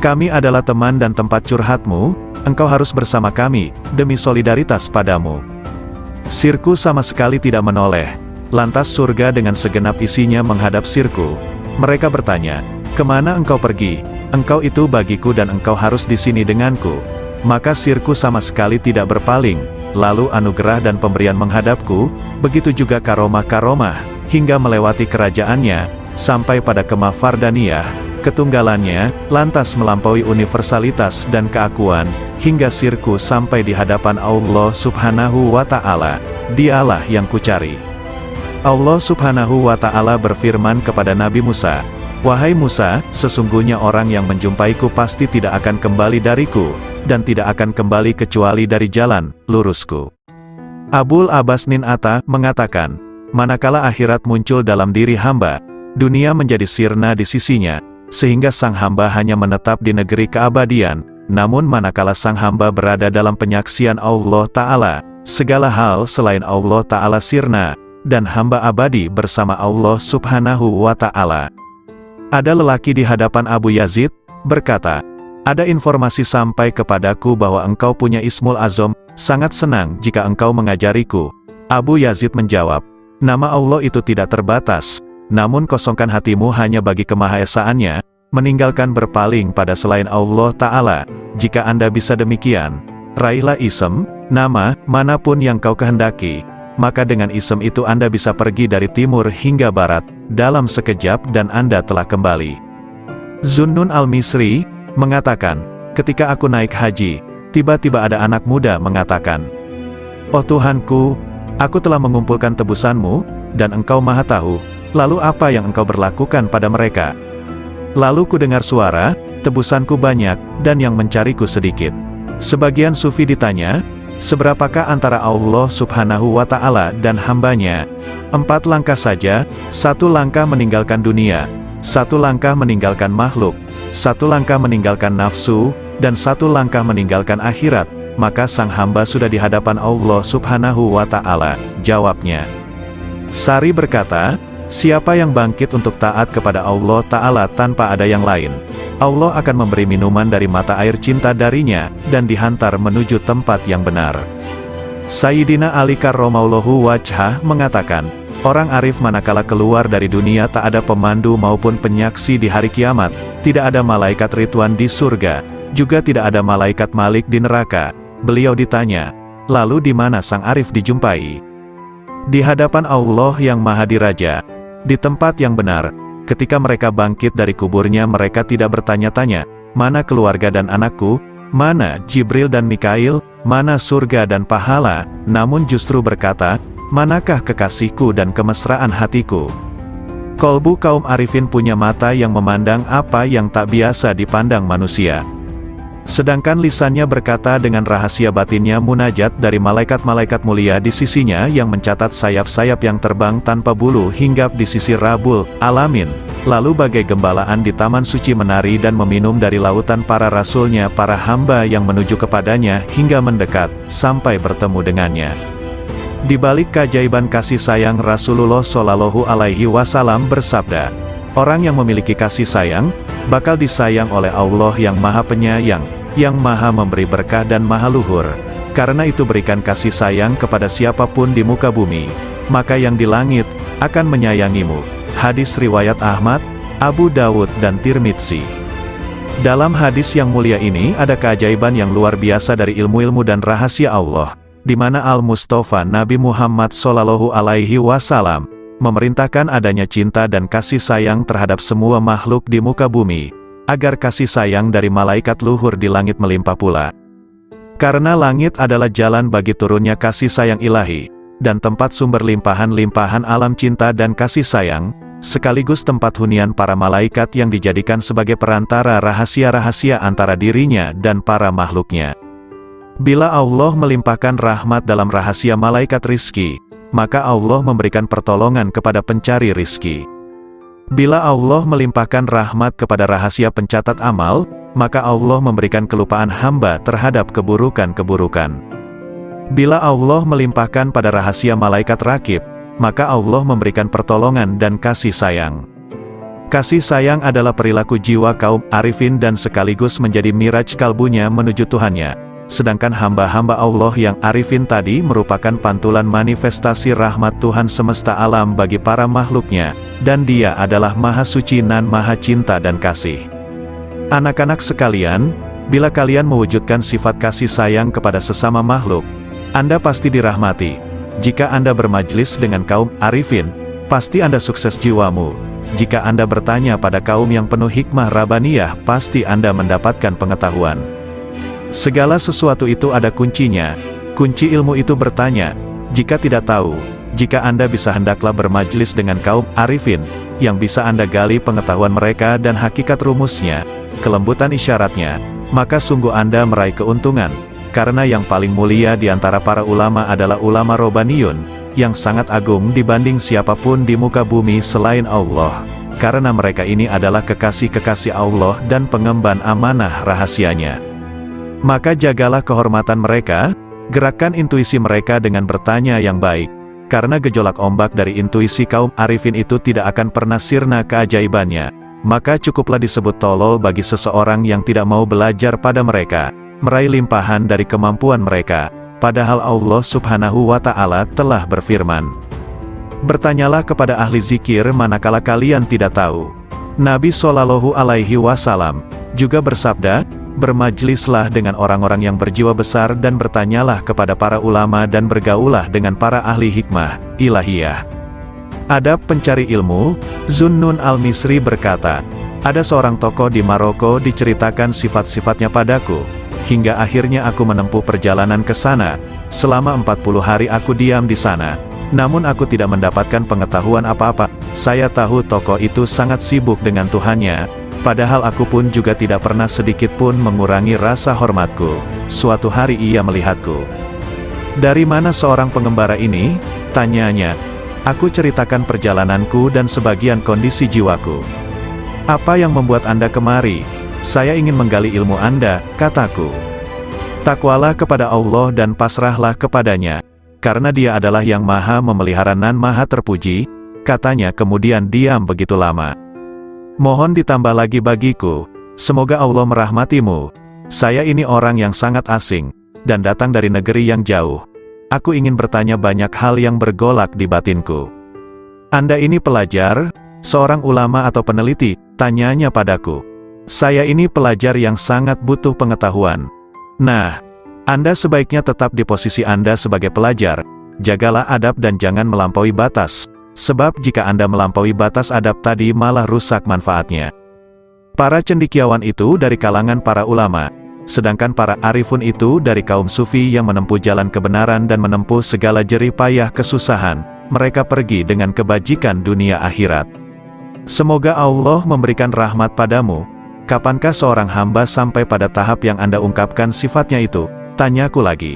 Kami adalah teman dan tempat curhatmu, engkau harus bersama kami, demi solidaritas padamu. Sirku sama sekali tidak menoleh. Lantas surga dengan segenap isinya menghadap Sirku. Mereka bertanya, kemana engkau pergi? Engkau itu bagiku dan engkau harus di sini denganku. Maka Sirku sama sekali tidak berpaling. Lalu anugerah dan pemberian menghadapku, begitu juga karomah-karomah, hingga melewati kerajaannya, sampai pada kemah Fardaniyah, ketunggalannya, lantas melampaui universalitas dan keakuan, hingga Sirku sampai di hadapan Allah Subhanahu wa Ta'ala. Dialah yang kucari. Allah Subhanahu wa Ta'ala berfirman kepada Nabi Musa, "Wahai Musa, sesungguhnya orang yang menjumpaiku pasti tidak akan kembali dariku, dan tidak akan kembali kecuali dari jalan lurusku." Abul Abbas Nin Atta mengatakan, manakala akhirat muncul dalam diri hamba, dunia menjadi sirna di sisinya, sehingga sang hamba hanya menetap di negeri keabadian. Namun manakala sang hamba berada dalam penyaksian Allah Ta'ala, segala hal selain Allah Ta'ala sirna, dan hamba abadi bersama Allah Subhanahu wa Ta'ala. Ada lelaki di hadapan Abu Yazid, berkata, "Ada informasi sampai kepadaku bahwa engkau punya Ismul Azam, sangat senang jika engkau mengajariku." Abu Yazid menjawab, "Nama Allah itu tidak terbatas, namun kosongkan hatimu hanya bagi kemahaesaannya, meninggalkan berpaling pada selain Allah Ta'ala. Jika Anda bisa demikian, raihlah ism, nama, manapun yang kau kehendaki, maka dengan ism itu Anda bisa pergi dari timur hingga barat, dalam sekejap dan Anda telah kembali." Zunnun al-Misri mengatakan, ketika aku naik haji, tiba-tiba ada anak muda mengatakan, "Oh Tuhanku, aku telah mengumpulkan tebusanmu, dan engkau maha tahu, lalu apa yang engkau berlakukan pada mereka?" Lalu ku dengar suara, "Tebusanku banyak, dan yang mencariku sedikit." Sebagian sufi ditanya, seberapakah antara Allah Subhanahu wa Ta'ala dan hambanya? 4 langkah saja, 1 langkah meninggalkan dunia, 1 langkah meninggalkan makhluk, 1 langkah meninggalkan nafsu, dan 1 langkah meninggalkan akhirat, maka sang hamba sudah di hadapan Allah Subhanahu wa Ta'ala. Jawabnya. Sari berkata, siapa yang bangkit untuk taat kepada Allah Ta'ala tanpa ada yang lain, Allah akan memberi minuman dari mata air cinta darinya, dan dihantar menuju tempat yang benar. Sayyidina Ali karramallahu wajhah mengatakan, orang arif manakala keluar dari dunia tak ada pemandu maupun penyaksi di hari kiamat, tidak ada malaikat Ridwan di surga, juga tidak ada malaikat Malik di neraka. Beliau ditanya, lalu di mana sang arif dijumpai? Di hadapan Allah yang Maha Diraja, di tempat yang benar. Ketika mereka bangkit dari kuburnya, mereka tidak bertanya-tanya, mana keluarga dan anakku, mana Jibril dan Mikail, mana surga dan pahala, namun justru berkata, manakah kekasihku dan kemesraan hatiku? Kolbu kaum arifin punya mata yang memandang apa yang tak biasa dipandang manusia. Sedangkan lisannya berkata dengan rahasia batinnya munajat dari malaikat-malaikat mulia di sisinya yang mencatat sayap-sayap yang terbang tanpa bulu hinggap di sisi Rabbul Alamin. Lalu bagai gembalaan di taman suci menari dan meminum dari lautan para rasulnya, para hamba yang menuju kepadanya hingga mendekat, sampai bertemu dengannya. Di balik keajaiban kasih sayang, Rasulullah Shallallahu Alaihi Wasallam bersabda, orang yang memiliki kasih sayang, bakal disayang oleh Allah yang Maha Penyayang, yang Maha Memberi berkah dan Maha Luhur. Karena itu berikan kasih sayang kepada siapapun di muka bumi, maka yang di langit akan menyayangimu. Hadis riwayat Ahmad, Abu Dawud dan Tirmidzi. Dalam hadis yang mulia ini ada keajaiban yang luar biasa dari ilmu-ilmu dan rahasia Allah, di mana Al-Mustafa Nabi Muhammad Shallallahu Alaihi Wasallam memerintahkan adanya cinta dan kasih sayang terhadap semua makhluk di muka bumi, agar kasih sayang dari malaikat luhur di langit melimpah pula. Karena langit adalah jalan bagi turunnya kasih sayang ilahi, dan tempat sumber limpahan-limpahan alam cinta dan kasih sayang, sekaligus tempat hunian para malaikat yang dijadikan sebagai perantara rahasia-rahasia antara dirinya dan para makhluknya. Bila Allah melimpahkan rahmat dalam rahasia malaikat rizki, maka Allah memberikan pertolongan kepada pencari rizki. Bila Allah melimpahkan rahmat kepada rahasia pencatat amal, maka Allah memberikan kelupaan hamba terhadap keburukan-keburukan. Bila Allah melimpahkan pada rahasia malaikat rakib, maka Allah memberikan pertolongan dan kasih sayang. Kasih sayang adalah perilaku jiwa kaum arifin dan sekaligus menjadi miraj kalbunya menuju Tuhannya. Sedangkan hamba-hamba Allah yang arifin tadi merupakan pantulan manifestasi rahmat Tuhan semesta alam bagi para makhluknya, dan Dia adalah Maha Suci dan Maha Cinta dan Kasih. Anak-anak sekalian, bila kalian mewujudkan sifat kasih sayang kepada sesama makhluk, Anda pasti dirahmati. Jika Anda bermajlis dengan kaum arifin, pasti Anda sukses jiwamu. Jika Anda bertanya pada kaum yang penuh hikmah Rabbaniyah, pasti Anda mendapatkan pengetahuan. Segala sesuatu itu ada kuncinya. Kunci ilmu itu bertanya. Jika tidak tahu, jika Anda bisa hendaklah bermajlis dengan kaum arifin, yang bisa Anda gali pengetahuan mereka dan hakikat rumusnya, kelembutan isyaratnya, maka sungguh Anda meraih keuntungan. Karena yang paling mulia di antara para ulama adalah ulama Robbaniyun, yang sangat agung dibanding siapapun di muka bumi selain Allah. Karena mereka ini adalah kekasih-kekasih Allah dan pengemban amanah rahasianya. Maka jagalah kehormatan mereka, gerakkan intuisi mereka dengan bertanya yang baik. Karena gejolak ombak dari intuisi kaum arifin itu tidak akan pernah sirna keajaibannya. Maka cukuplah disebut tolol bagi seseorang yang tidak mau belajar pada mereka, meraih limpahan dari kemampuan mereka. Padahal Allah Subhanahu wa Ta'ala telah berfirman, "Bertanyalah kepada ahli zikir manakala kalian tidak tahu." Nabi Shallallahu Alaihi Wasallam juga bersabda, "Bermajlislah dengan orang-orang yang berjiwa besar dan bertanyalah kepada para ulama dan bergaulah dengan para ahli hikmah ilahiyah." Adab pencari ilmu. Zunnun al-Misri berkata, "Ada seorang tokoh di Maroko diceritakan sifat-sifatnya padaku, hingga akhirnya aku menempuh perjalanan ke sana. Selama 40 hari aku diam di sana. Namun aku tidak mendapatkan pengetahuan apa-apa. Saya tahu tokoh itu sangat sibuk dengan Tuhannya. Padahal aku pun juga tidak pernah sedikit pun mengurangi rasa hormatku. Suatu hari ia melihatku." "Dari mana seorang pengembara ini?" tanyanya. "Aku ceritakan perjalananku dan sebagian kondisi jiwaku." "Apa yang membuat Anda kemari?" "Saya ingin menggali ilmu Anda," kataku. "Takwalah kepada Allah dan pasrahlah kepadanya, karena Dia adalah yang maha memelihara dan maha terpuji," katanya kemudian diam begitu lama. "Mohon ditambah lagi bagiku. Semoga Allah merahmatimu. Saya ini orang yang sangat asing, dan datang dari negeri yang jauh. Aku ingin bertanya banyak hal yang bergolak di batinku." "Anda ini pelajar, seorang ulama atau peneliti?" tanyanya padaku. "Saya ini pelajar yang sangat butuh pengetahuan." "Nah, Anda sebaiknya tetap di posisi Anda sebagai pelajar. Jagalah adab dan jangan melampaui batas. Sebab jika Anda melampaui batas adab tadi malah rusak manfaatnya." Para cendekiawan itu dari kalangan para ulama, sedangkan para arifun itu dari kaum sufi yang menempuh jalan kebenaran dan menempuh segala jerih payah kesusahan. Mereka pergi dengan kebajikan dunia akhirat. Semoga Allah memberikan rahmat padamu. "Kapankah seorang hamba sampai pada tahap yang Anda ungkapkan sifatnya itu?" tanyaku lagi.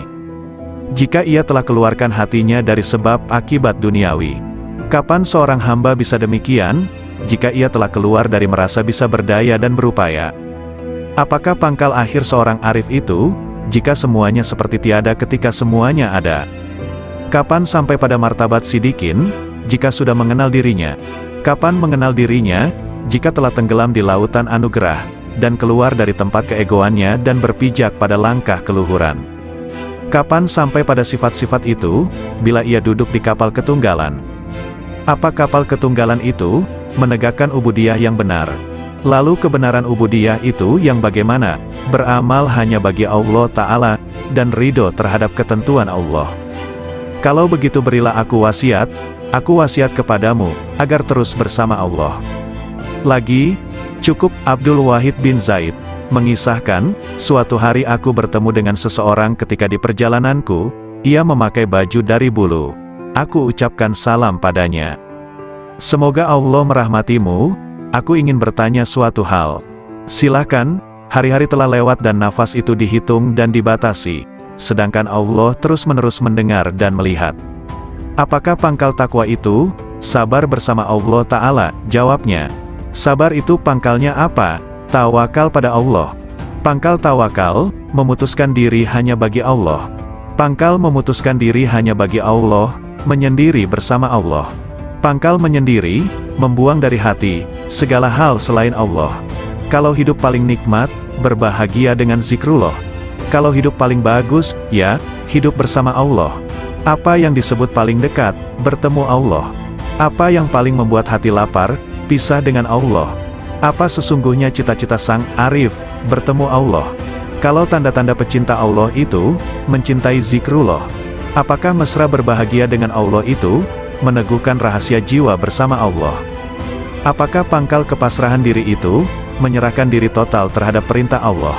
"Jika ia telah keluarkan hatinya dari sebab akibat duniawi." "Kapan seorang hamba bisa demikian?" "Jika ia telah keluar dari merasa bisa berdaya dan berupaya." "Apakah pangkal akhir seorang arif itu?" "Jika semuanya seperti tiada ketika semuanya ada." "Kapan sampai pada martabat sidikin?" "Jika sudah mengenal dirinya." "Kapan mengenal dirinya?" "Jika telah tenggelam di lautan anugerah, dan keluar dari tempat keegoannya dan berpijak pada langkah keluhuran." "Kapan sampai pada sifat-sifat itu?" "Bila ia duduk di kapal ketunggalan." "Apa kapal ketunggalan itu?" "Menegakkan ubudiyah yang benar." "Lalu kebenaran ubudiyah itu yang bagaimana?" "Beramal hanya bagi Allah Ta'ala, dan ridho terhadap ketentuan Allah." "Kalau begitu berilah aku wasiat kepadamu, agar terus bersama Allah." Lagi, cukup Abdul Wahid bin Zaid mengisahkan, "Suatu hari aku bertemu dengan seseorang ketika di perjalananku, ia memakai baju dari bulu. Aku ucapkan salam padanya. 'Semoga Allah merahmatimu, aku ingin bertanya suatu hal.' 'Silakan.' Hari-hari telah lewat dan nafas itu dihitung dan dibatasi, sedangkan Allah terus-menerus mendengar dan melihat. 'Apakah pangkal takwa itu?' 'Sabar bersama Allah Ta'ala,' jawabnya. 'Sabar itu pangkalnya apa?' 'Tawakal pada Allah.' Pangkal tawakal, memutuskan diri hanya bagi Allah. Pangkal memutuskan diri hanya bagi Allah, menyendiri bersama Allah. Pangkal menyendiri, membuang dari hati, segala hal selain Allah. Kalau hidup paling nikmat, berbahagia dengan zikrullah. Kalau hidup paling bagus, ya, hidup bersama Allah. Apa yang disebut paling dekat, bertemu Allah. Apa yang paling membuat hati lapar, pisah dengan Allah. Apa sesungguhnya cita-cita sang arif, bertemu Allah. Kalau tanda-tanda pecinta Allah itu, mencintai zikrullah. Apakah mesra berbahagia dengan Allah itu, meneguhkan rahasia jiwa bersama Allah? Apakah pangkal kepasrahan diri itu, menyerahkan diri total terhadap perintah Allah?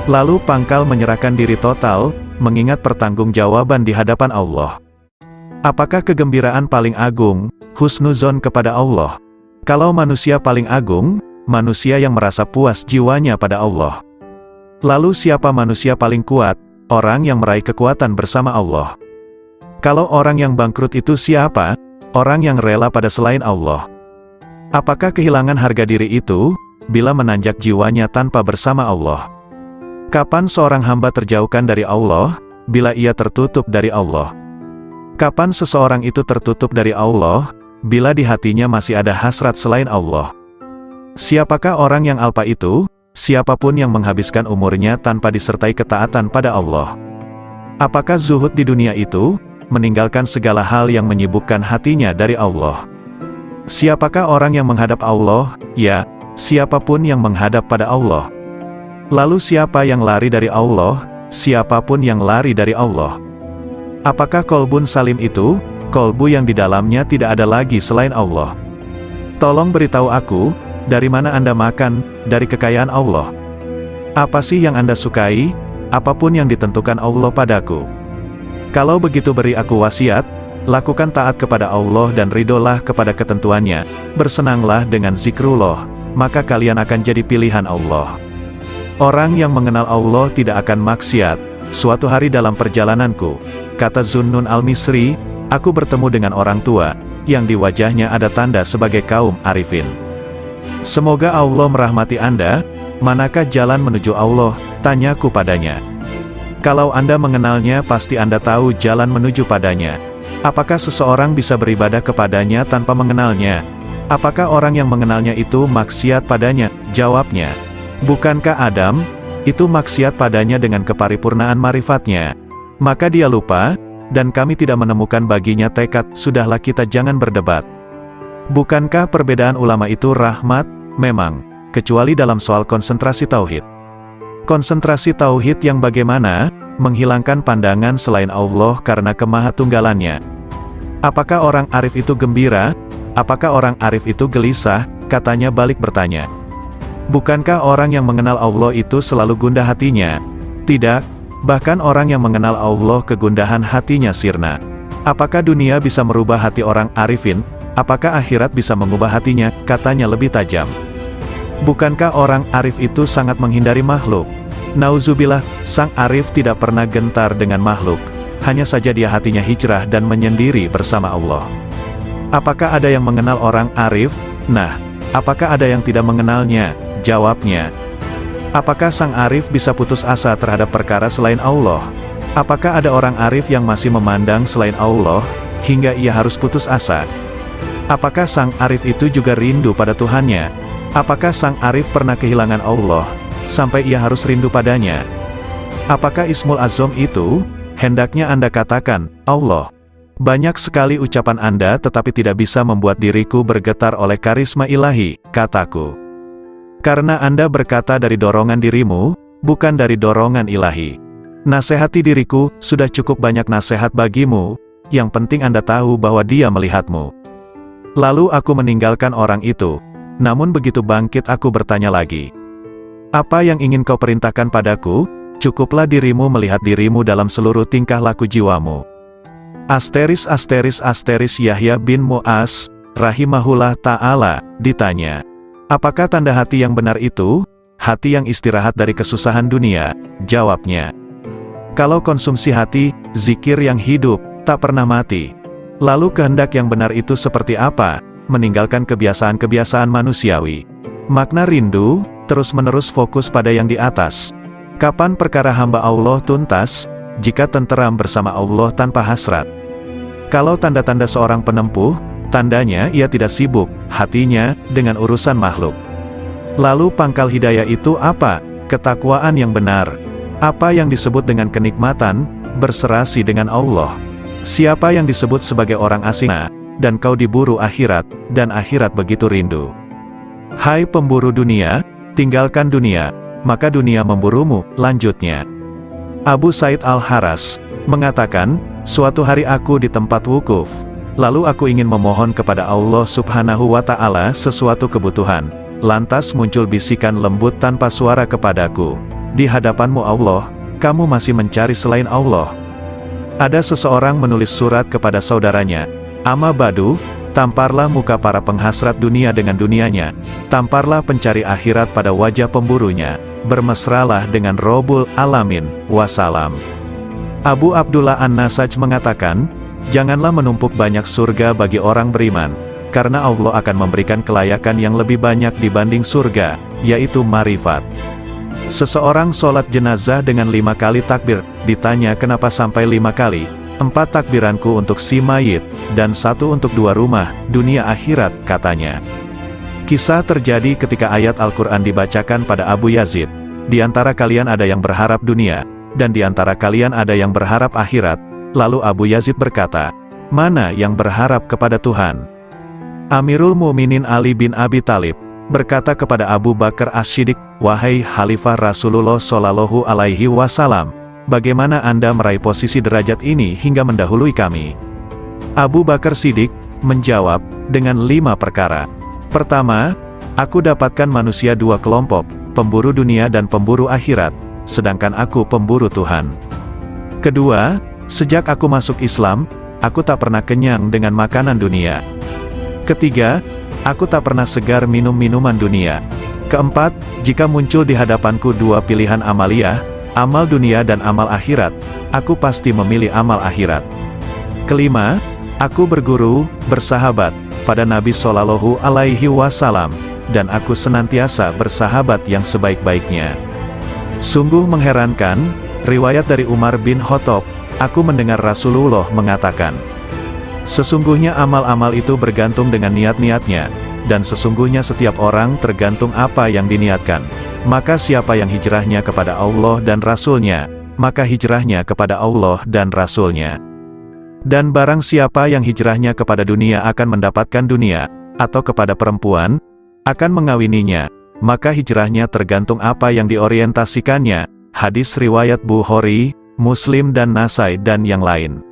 Lalu pangkal menyerahkan diri total, mengingat pertanggungjawaban di hadapan Allah. Apakah kegembiraan paling agung, husnuzon kepada Allah? Kalau manusia paling agung, manusia yang merasa puas jiwanya pada Allah. Lalu siapa manusia paling kuat? Orang yang meraih kekuatan bersama Allah. Kalau orang yang bangkrut itu siapa? Orang yang rela pada selain Allah. Apakah kehilangan harga diri itu, bila menanjak jiwanya tanpa bersama Allah? Kapan seorang hamba terjauhkan dari Allah, bila ia tertutup dari Allah? Kapan seseorang itu tertutup dari Allah, bila di hatinya masih ada hasrat selain Allah? Siapakah orang yang alpa itu? Siapapun yang menghabiskan umurnya tanpa disertai ketaatan pada Allah. Apakah zuhud di dunia itu, meninggalkan segala hal yang menyibukkan hatinya dari Allah? Siapakah orang yang menghadap Allah? Ya, siapapun yang menghadap pada Allah. Lalu siapa yang lari dari Allah? Siapapun yang lari dari Allah. Apakah kolbun salim itu, kolbu yang di dalamnya tidak ada lagi selain Allah? Tolong beritahu aku, dari mana Anda makan, dari kekayaan Allah? Apa sih yang Anda sukai? Apapun yang ditentukan Allah padaku. Kalau begitu beri aku wasiat, lakukan taat kepada Allah dan ridolah kepada ketentuannya, bersenanglah dengan zikrullah, maka kalian akan jadi pilihan Allah. Orang yang mengenal Allah tidak akan maksiat. Suatu hari dalam perjalananku, kata Zunnun al-Misri, aku bertemu dengan orang tua, yang di wajahnya ada tanda sebagai kaum arifin. Semoga Allah merahmati Anda. Manakah jalan menuju Allah? Tanyaku padanya. Kalau Anda mengenalnya pasti Anda tahu jalan menuju padanya. Apakah seseorang bisa beribadah kepadanya tanpa mengenalnya? Apakah orang yang mengenalnya itu maksiat padanya? Jawabnya, bukankah Adam? Itu maksiat padanya dengan keparipurnaan marifatnya. Maka dia lupa, dan kami tidak menemukan baginya tekad. Sudahlah, kita jangan berdebat. Bukankah perbedaan ulama itu rahmat? Memang, kecuali dalam soal konsentrasi tauhid. Konsentrasi tauhid yang bagaimana? Menghilangkan pandangan selain Allah karena kemahatunggalannya. Apakah orang arif itu gembira? Apakah orang arif itu gelisah? Katanya balik bertanya. Bukankah orang yang mengenal Allah itu selalu gundah hatinya? Tidak, bahkan orang yang mengenal Allah kegundahan hatinya sirna. Apakah dunia bisa merubah hati orang arifin? Apakah akhirat bisa mengubah hatinya? Katanya lebih tajam. Bukankah orang arif itu sangat menghindari makhluk? Nauzubillah, sang arif tidak pernah gentar dengan makhluk. Hanya saja dia hatinya hijrah dan menyendiri bersama Allah. Apakah ada yang mengenal orang arif? Nah, apakah ada yang tidak mengenalnya? Jawabnya. Apakah sang arif bisa putus asa terhadap perkara selain Allah? Apakah ada orang arif yang masih memandang selain Allah, hingga ia harus putus asa? Apakah sang arif itu juga rindu pada Tuhannya? Apakah sang arif pernah kehilangan Allah, sampai ia harus rindu padanya? Apakah Ismul Azam itu, hendaknya Anda katakan, Allah. Banyak sekali ucapan Anda tetapi tidak bisa membuat diriku bergetar oleh karisma ilahi, kataku. Karena Anda berkata dari dorongan dirimu, bukan dari dorongan ilahi. Nasihati diriku, sudah cukup banyak nasihat bagimu, yang penting Anda tahu bahwa Dia melihatmu. Lalu aku meninggalkan orang itu. Namun begitu bangkit aku bertanya lagi. Apa yang ingin kau perintahkan padaku? Cukuplah dirimu melihat dirimu dalam seluruh tingkah laku jiwamu. Asteris Yahya bin Mu'az, rahimahullah ta'ala, ditanya. Apakah tanda hati yang benar itu? Hati yang istirahat dari kesusahan dunia. Jawabnya. Kalau konsumsi hati, zikir yang hidup, tak pernah mati. Lalu kehendak yang benar itu seperti apa? Meninggalkan kebiasaan-kebiasaan manusiawi. Makna rindu, terus-menerus fokus pada yang di atas. Kapan perkara hamba Allah tuntas? Jika tenteram bersama Allah tanpa hasrat. Kalau tanda-tanda seorang penempuh, Tandanya ia tidak sibuk, hatinya, dengan urusan makhluk. Lalu pangkal hidayah itu apa? Ketakwaan yang benar. Apa yang disebut dengan kenikmatan, berserasi dengan Allah. Siapa yang disebut sebagai orang asing, dan kau diburu akhirat, dan akhirat begitu rindu. Hai pemburu dunia, tinggalkan dunia, maka dunia memburumu, lanjutnya. Abu Said Al-Haras mengatakan, suatu hari aku di tempat wukuf. Lalu aku ingin memohon kepada Allah Subhanahu wa Ta'ala sesuatu kebutuhan. Lantas muncul bisikan lembut tanpa suara kepadaku. Di hadapanmu Allah, kamu masih mencari selain Allah. Ada seseorang menulis surat kepada saudaranya. Amma ba'du, tamparlah muka para penghasrat dunia dengan dunianya. Tamparlah pencari akhirat pada wajah pemburunya. Bermesralah dengan Rabbul Alamin, wassalam. Abu Abdullah An-Nasaj mengatakan, janganlah menumpuk banyak surga bagi orang beriman, karena Allah akan memberikan kelayakan yang lebih banyak dibanding surga, yaitu marifat. Seseorang sholat jenazah dengan 5 kali takbir, ditanya kenapa sampai 5 kali, 4 takbiranku untuk si mayit, dan 1 untuk 2 rumah, dunia akhirat, katanya. Kisah terjadi ketika ayat Al-Quran dibacakan pada Abu Yazid, di antara kalian ada yang berharap dunia, dan di antara kalian ada yang berharap akhirat. Lalu Abu Yazid berkata, mana yang berharap kepada Tuhan? Amirul Mukminin Ali bin Abi Thalib berkata kepada Abu Bakar As-Siddiq, wahai Khalifah Rasulullah Shallallahu Alaihi Wasallam, bagaimana Anda meraih posisi derajat ini hingga mendahului kami? Abu Bakar Siddiq menjawab, dengan 5 perkara. Pertama, aku dapatkan manusia 2 kelompok, pemburu dunia dan pemburu akhirat, sedangkan aku pemburu Tuhan. Kedua, sejak aku masuk Islam, aku tak pernah kenyang dengan makanan dunia. Ketiga, aku tak pernah segar minum minuman dunia. Keempat, jika muncul di hadapanku 2 pilihan amaliyah, amal dunia dan amal akhirat, aku pasti memilih amal akhirat. Kelima, aku berguru, bersahabat, pada Nabi Shallallahu Alaihi Wasallam, dan aku senantiasa bersahabat yang sebaik-baiknya. Sungguh mengherankan, riwayat dari Umar bin Khattab, aku mendengar Rasulullah mengatakan, sesungguhnya amal-amal itu bergantung dengan niat-niatnya, dan sesungguhnya setiap orang tergantung apa yang diniatkan. Maka siapa yang hijrahnya kepada Allah dan Rasul-Nya, maka hijrahnya kepada Allah dan Rasul-Nya. Dan barang siapa yang hijrahnya kepada dunia akan mendapatkan dunia, atau kepada perempuan, akan mengawininya, maka hijrahnya tergantung apa yang diorientasikannya. Hadis riwayat Bukhari, Muslim dan Nasai dan yang lain.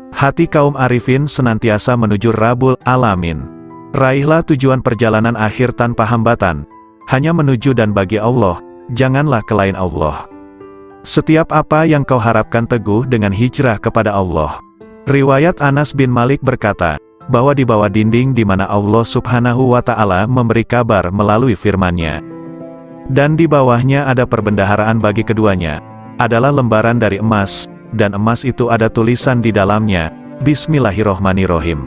Hati kaum arifin senantiasa menuju Rabbul Alamin. Raihlah tujuan perjalanan akhir tanpa hambatan, hanya menuju dan bagi Allah, janganlah kelain Allah. Setiap apa yang kau harapkan teguh dengan hijrah kepada Allah. Riwayat Anas bin Malik berkata, bahwa di bawah dinding di mana Allah Subhanahu wa Ta'ala memberi kabar melalui firman-Nya. Dan di bawahnya ada perbendaharaan bagi keduanya, adalah lembaran dari emas, dan emas itu ada tulisan di dalamnya, Bismillahirrohmanirrohim.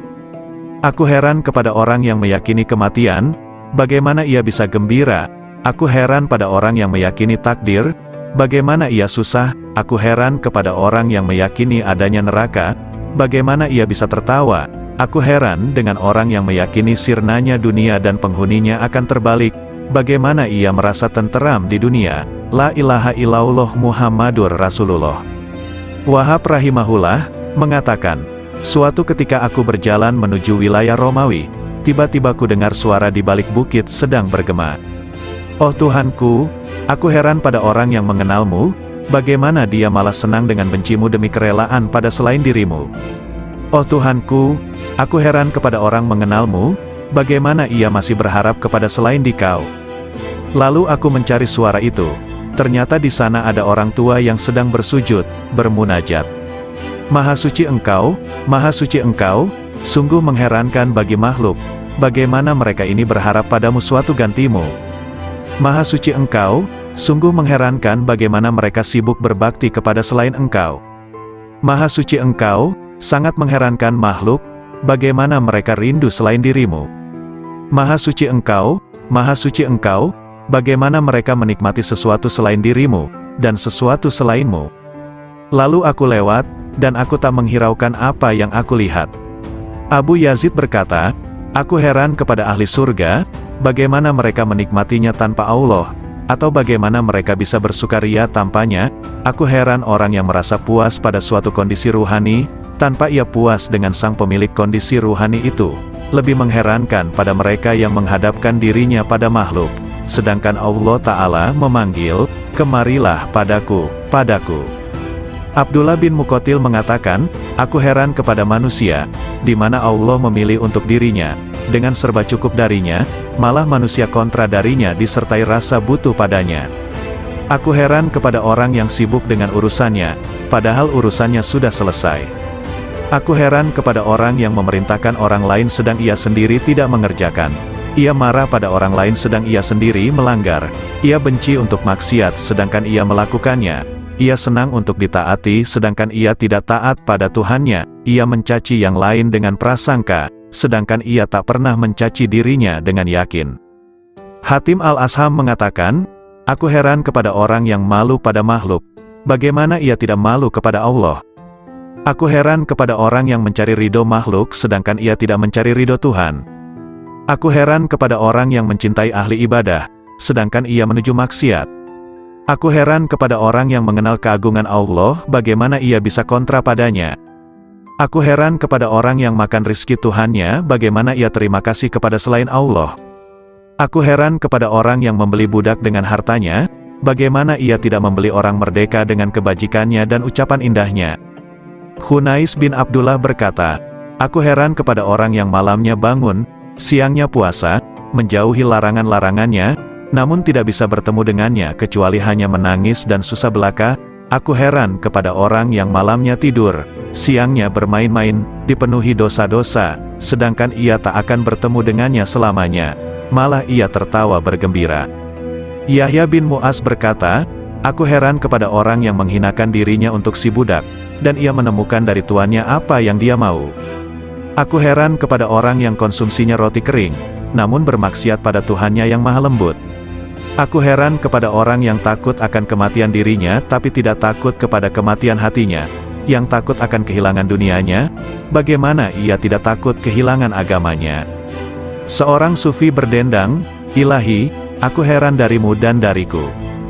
Aku heran kepada orang yang meyakini kematian, bagaimana ia bisa gembira. Aku heran pada orang yang meyakini takdir, bagaimana ia susah. Aku heran kepada orang yang meyakini adanya neraka, bagaimana ia bisa tertawa. Aku heran dengan orang yang meyakini sirnanya dunia dan penghuninya akan terbalik, bagaimana ia merasa tenteram di dunia. La ilaha illallah Muhammadur Rasulullah. Wahab rahimahullah mengatakan, suatu ketika aku berjalan menuju wilayah Romawi, tiba-tiba ku dengar suara di balik bukit sedang bergema. Oh Tuhanku, aku heran pada orang yang mengenalmu, bagaimana dia malah senang dengan bencimu demi kerelaan pada selain dirimu. Oh Tuhanku, aku heran kepada orang mengenalmu, bagaimana ia masih berharap kepada selain dikau. Lalu aku mencari suara itu, ternyata di sana ada orang tua yang sedang bersujud, bermunajat. Maha suci Engkau, sungguh mengherankan bagi makhluk, bagaimana mereka ini berharap padamu suatu gantimu. Maha suci Engkau, sungguh mengherankan bagaimana mereka sibuk berbakti kepada selain Engkau. Maha suci Engkau, sangat mengherankan makhluk, bagaimana mereka rindu selain dirimu. Maha suci Engkau, bagaimana mereka menikmati sesuatu selain dirimu, dan sesuatu selainmu. Lalu aku lewat, dan aku tak menghiraukan apa yang aku lihat. Abu Yazid berkata, "Aku heran kepada ahli surga, bagaimana mereka menikmatinya tanpa Allah, atau bagaimana mereka bisa bersukaria tanpanya. Aku heran orang yang merasa puas pada suatu kondisi ruhani, tanpa ia puas dengan sang pemilik kondisi ruhani itu. Lebih mengherankan pada mereka yang menghadapkan dirinya pada makhluk, sedangkan Allah Ta'ala memanggil, 'Kemarilah padaku, padaku.'" Abdullah bin Muqatil mengatakan, "Aku heran kepada manusia, di mana Allah memilih untuk dirinya, dengan serba cukup darinya, malah manusia kontra darinya disertai rasa butuh padanya. Aku heran kepada orang yang sibuk dengan urusannya, padahal urusannya sudah selesai. Aku heran kepada orang yang memerintahkan orang lain sedang ia sendiri tidak mengerjakan. Ia marah pada orang lain sedang ia sendiri melanggar. Ia benci untuk maksiat sedangkan ia melakukannya. Ia senang untuk ditaati sedangkan ia tidak taat pada Tuhannya. Ia mencaci yang lain dengan prasangka, sedangkan ia tak pernah mencaci dirinya dengan yakin." Hatim al-Asham mengatakan, "Aku heran kepada orang yang malu pada makhluk, bagaimana ia tidak malu kepada Allah. Aku heran kepada orang yang mencari ridho makhluk sedangkan ia tidak mencari ridho Tuhan. Aku heran kepada orang yang mencintai ahli ibadah, sedangkan ia menuju maksiat. Aku heran kepada orang yang mengenal keagungan Allah, bagaimana ia bisa kontra padanya. Aku heran kepada orang yang makan rizki Tuhannya, bagaimana ia terima kasih kepada selain Allah. Aku heran kepada orang yang membeli budak dengan hartanya, bagaimana ia tidak membeli orang merdeka dengan kebajikannya dan ucapan indahnya." Hunais bin Abdullah berkata, "Aku heran kepada orang yang malamnya bangun, siangnya puasa, menjauhi larangan-larangannya, namun tidak bisa bertemu dengannya kecuali hanya menangis dan susah belaka. Aku heran kepada orang yang malamnya tidur, siangnya bermain-main, dipenuhi dosa-dosa, sedangkan ia tak akan bertemu dengannya selamanya, malah ia tertawa bergembira." Yahya bin Mu'az berkata, "Aku heran kepada orang yang menghinakan dirinya untuk si budak, dan ia menemukan dari tuannya apa yang dia mau. Aku heran kepada orang yang konsumsinya roti kering, namun bermaksiat pada Tuhannya yang maha lembut. Aku heran kepada orang yang takut akan kematian dirinya tapi tidak takut kepada kematian hatinya, yang takut akan kehilangan dunianya, bagaimana ia tidak takut kehilangan agamanya." Seorang sufi berdendang, "Ilahi, aku heran darimu dan dariku.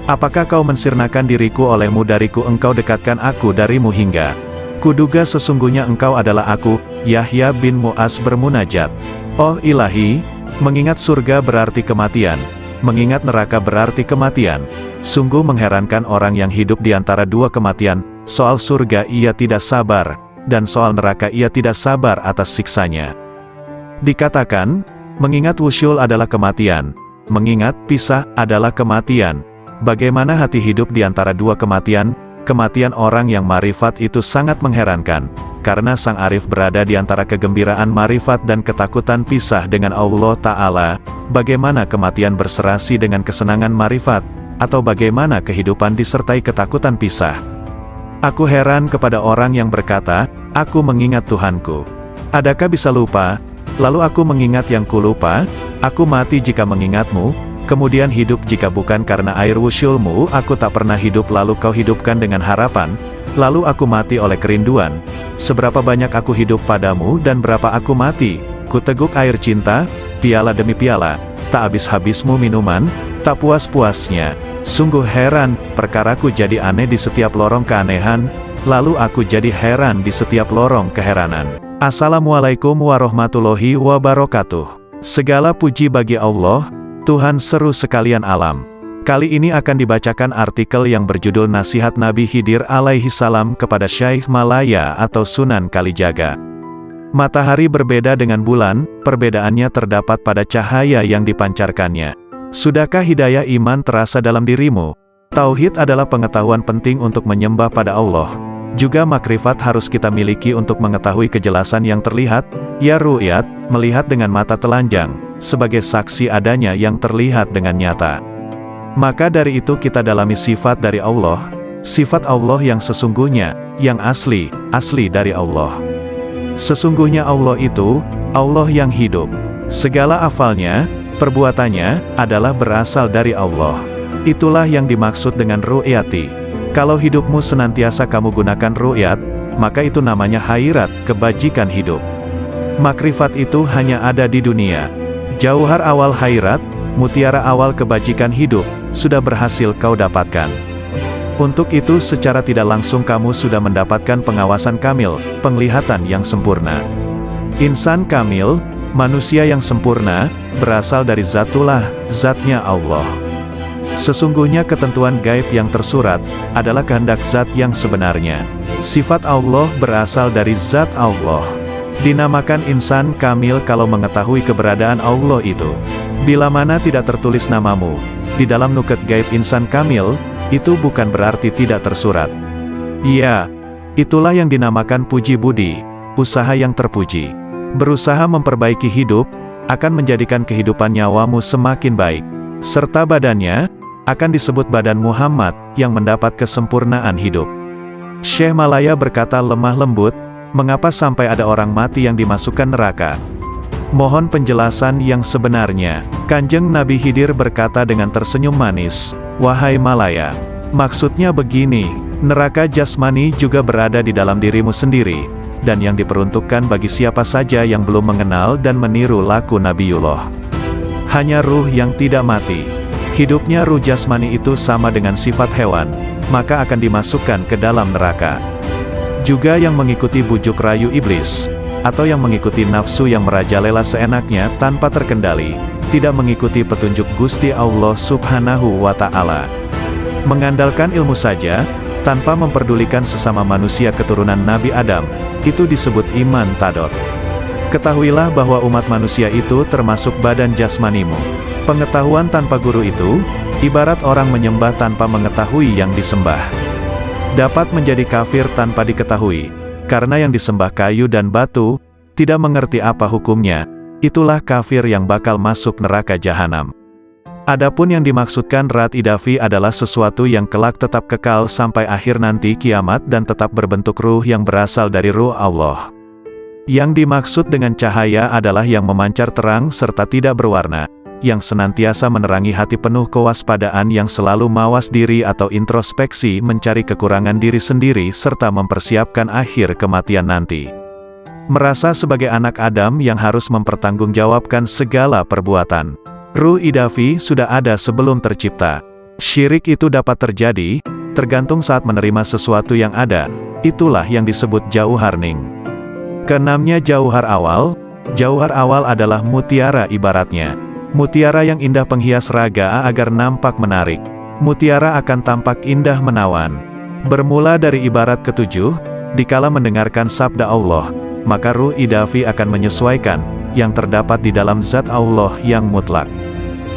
Apakah kau mensirnakan diriku olehmu dariku engkau dekatkan aku darimu hingga. Kuduga sesungguhnya engkau adalah aku." Yahya bin Mu'az bermunajat, "Oh Ilahi, mengingat surga berarti kematian, mengingat neraka berarti kematian. Sungguh mengherankan orang yang hidup di antara dua kematian, soal surga ia tidak sabar, dan soal neraka ia tidak sabar atas siksanya." Dikatakan, mengingat wusyul adalah kematian, mengingat pisah adalah kematian. Bagaimana hati hidup di antara dua kematian? Kematian orang yang marifat itu sangat mengherankan, karena sang arif berada di antara kegembiraan marifat dan ketakutan pisah dengan Allah Ta'ala. Bagaimana kematian berserasi dengan kesenangan marifat, atau bagaimana kehidupan disertai ketakutan pisah? Aku heran kepada orang yang berkata, "Aku mengingat Tuhanku. Adakah bisa lupa? Lalu aku mengingat yang kulupa, aku mati jika mengingatmu, kemudian hidup jika bukan karena air wusyulmu, aku tak pernah hidup lalu kau hidupkan dengan harapan, lalu aku mati oleh kerinduan. Seberapa banyak aku hidup padamu dan berapa aku mati, ku teguk air cinta, piala demi piala, tak habis-habismu minuman, tak puas-puasnya. Sungguh heran, perkaraku jadi aneh di setiap lorong keanehan, lalu aku jadi heran di setiap lorong keheranan." Assalamualaikum warahmatullahi wabarakatuh. Segala puji bagi Allah, Tuhan seru sekalian alam. Kali ini akan dibacakan artikel yang berjudul Nasihat Nabi Khidir alaihi salam kepada Syekh Malaya atau Sunan Kalijaga. Matahari berbeda dengan bulan, perbedaannya terdapat pada cahaya yang dipancarkannya. Sudahkah hidayah iman terasa dalam dirimu? Tauhid adalah pengetahuan penting untuk menyembah pada Allah. Juga makrifat harus kita miliki untuk mengetahui kejelasan yang terlihat, ya ru'yat, melihat dengan mata telanjang, sebagai saksi adanya yang terlihat dengan nyata. Maka dari itu kita dalami sifat dari Allah, sifat Allah yang sesungguhnya, yang asli dari Allah. Sesungguhnya Allah itu, Allah yang hidup. Segala afalnya, perbuatannya, adalah berasal dari Allah. Itulah yang dimaksud dengan ru'yati. Kalau hidupmu senantiasa kamu gunakan ru'yat, maka itu namanya khairat, kebajikan hidup. Makrifat itu hanya ada di dunia. Jauhar awal khairat, mutiara awal kebajikan hidup, sudah berhasil kau dapatkan. Untuk itu secara tidak langsung kamu sudah mendapatkan pengawasan kamil, penglihatan yang sempurna. Insan kamil, manusia yang sempurna, berasal dari Zatullah, zatnya Allah. Sesungguhnya ketentuan gaib yang tersurat, adalah kehendak zat yang sebenarnya. Sifat Allah berasal dari zat Allah. Dinamakan insan kamil kalau mengetahui keberadaan Allah itu. Bila mana tidak tertulis namamu di dalam nuket gaib insan kamil, itu bukan berarti tidak tersurat. Iya, itulah yang dinamakan puji budi, usaha yang terpuji. Berusaha memperbaiki hidup, akan menjadikan kehidupan nyawamu semakin baik. Serta badannya, akan disebut badan Muhammad, yang mendapat kesempurnaan hidup. Syekh Malaya berkata lemah lembut, mengapa sampai ada orang mati yang dimasukkan neraka? Mohon penjelasan yang sebenarnya. Kanjeng Nabi Khidir berkata dengan tersenyum manis, wahai Malaya, maksudnya begini, neraka jasmani juga berada di dalam dirimu sendiri, dan yang diperuntukkan bagi siapa saja yang belum mengenal dan meniru laku Nabiullah. Hanya ruh yang tidak mati. Hidupnya ruh jasmani itu sama dengan sifat hewan, maka akan dimasukkan ke dalam neraka. Juga yang mengikuti bujuk rayu iblis, atau yang mengikuti nafsu yang merajalela seenaknya tanpa terkendali, tidak mengikuti petunjuk Gusti Allah Subhanahu wa Ta'ala. Mengandalkan ilmu saja, tanpa memperdulikan sesama manusia keturunan Nabi Adam, itu disebut iman tadot. Ketahuilah bahwa umat manusia itu termasuk badan jasmanimu. Pengetahuan tanpa guru itu, ibarat orang menyembah tanpa mengetahui yang disembah. Dapat menjadi kafir tanpa diketahui, karena yang disembah kayu dan batu, tidak mengerti apa hukumnya, itulah kafir yang bakal masuk neraka jahanam. Adapun yang dimaksudkan Rat Idafi adalah sesuatu yang kelak tetap kekal sampai akhir nanti kiamat dan tetap berbentuk ruh yang berasal dari ruh Allah. Yang dimaksud dengan cahaya adalah yang memancar terang serta tidak berwarna, yang senantiasa menerangi hati penuh kewaspadaan yang selalu mawas diri atau introspeksi mencari kekurangan diri sendiri serta mempersiapkan akhir kematian nanti. Merasa sebagai anak Adam yang harus mempertanggungjawabkan segala perbuatan. Ruh idafi sudah ada sebelum tercipta. Syirik itu dapat terjadi, tergantung saat menerima sesuatu yang ada, itulah yang disebut jauharning. Keenamnya jauhar awal adalah mutiara ibaratnya. Mutiara yang indah penghias raga agar nampak menarik. Mutiara akan tampak indah menawan. Bermula dari ibarat ketujuh, dikala mendengarkan sabda Allah, maka ruh idafi akan menyesuaikan, yang terdapat di dalam zat Allah yang mutlak.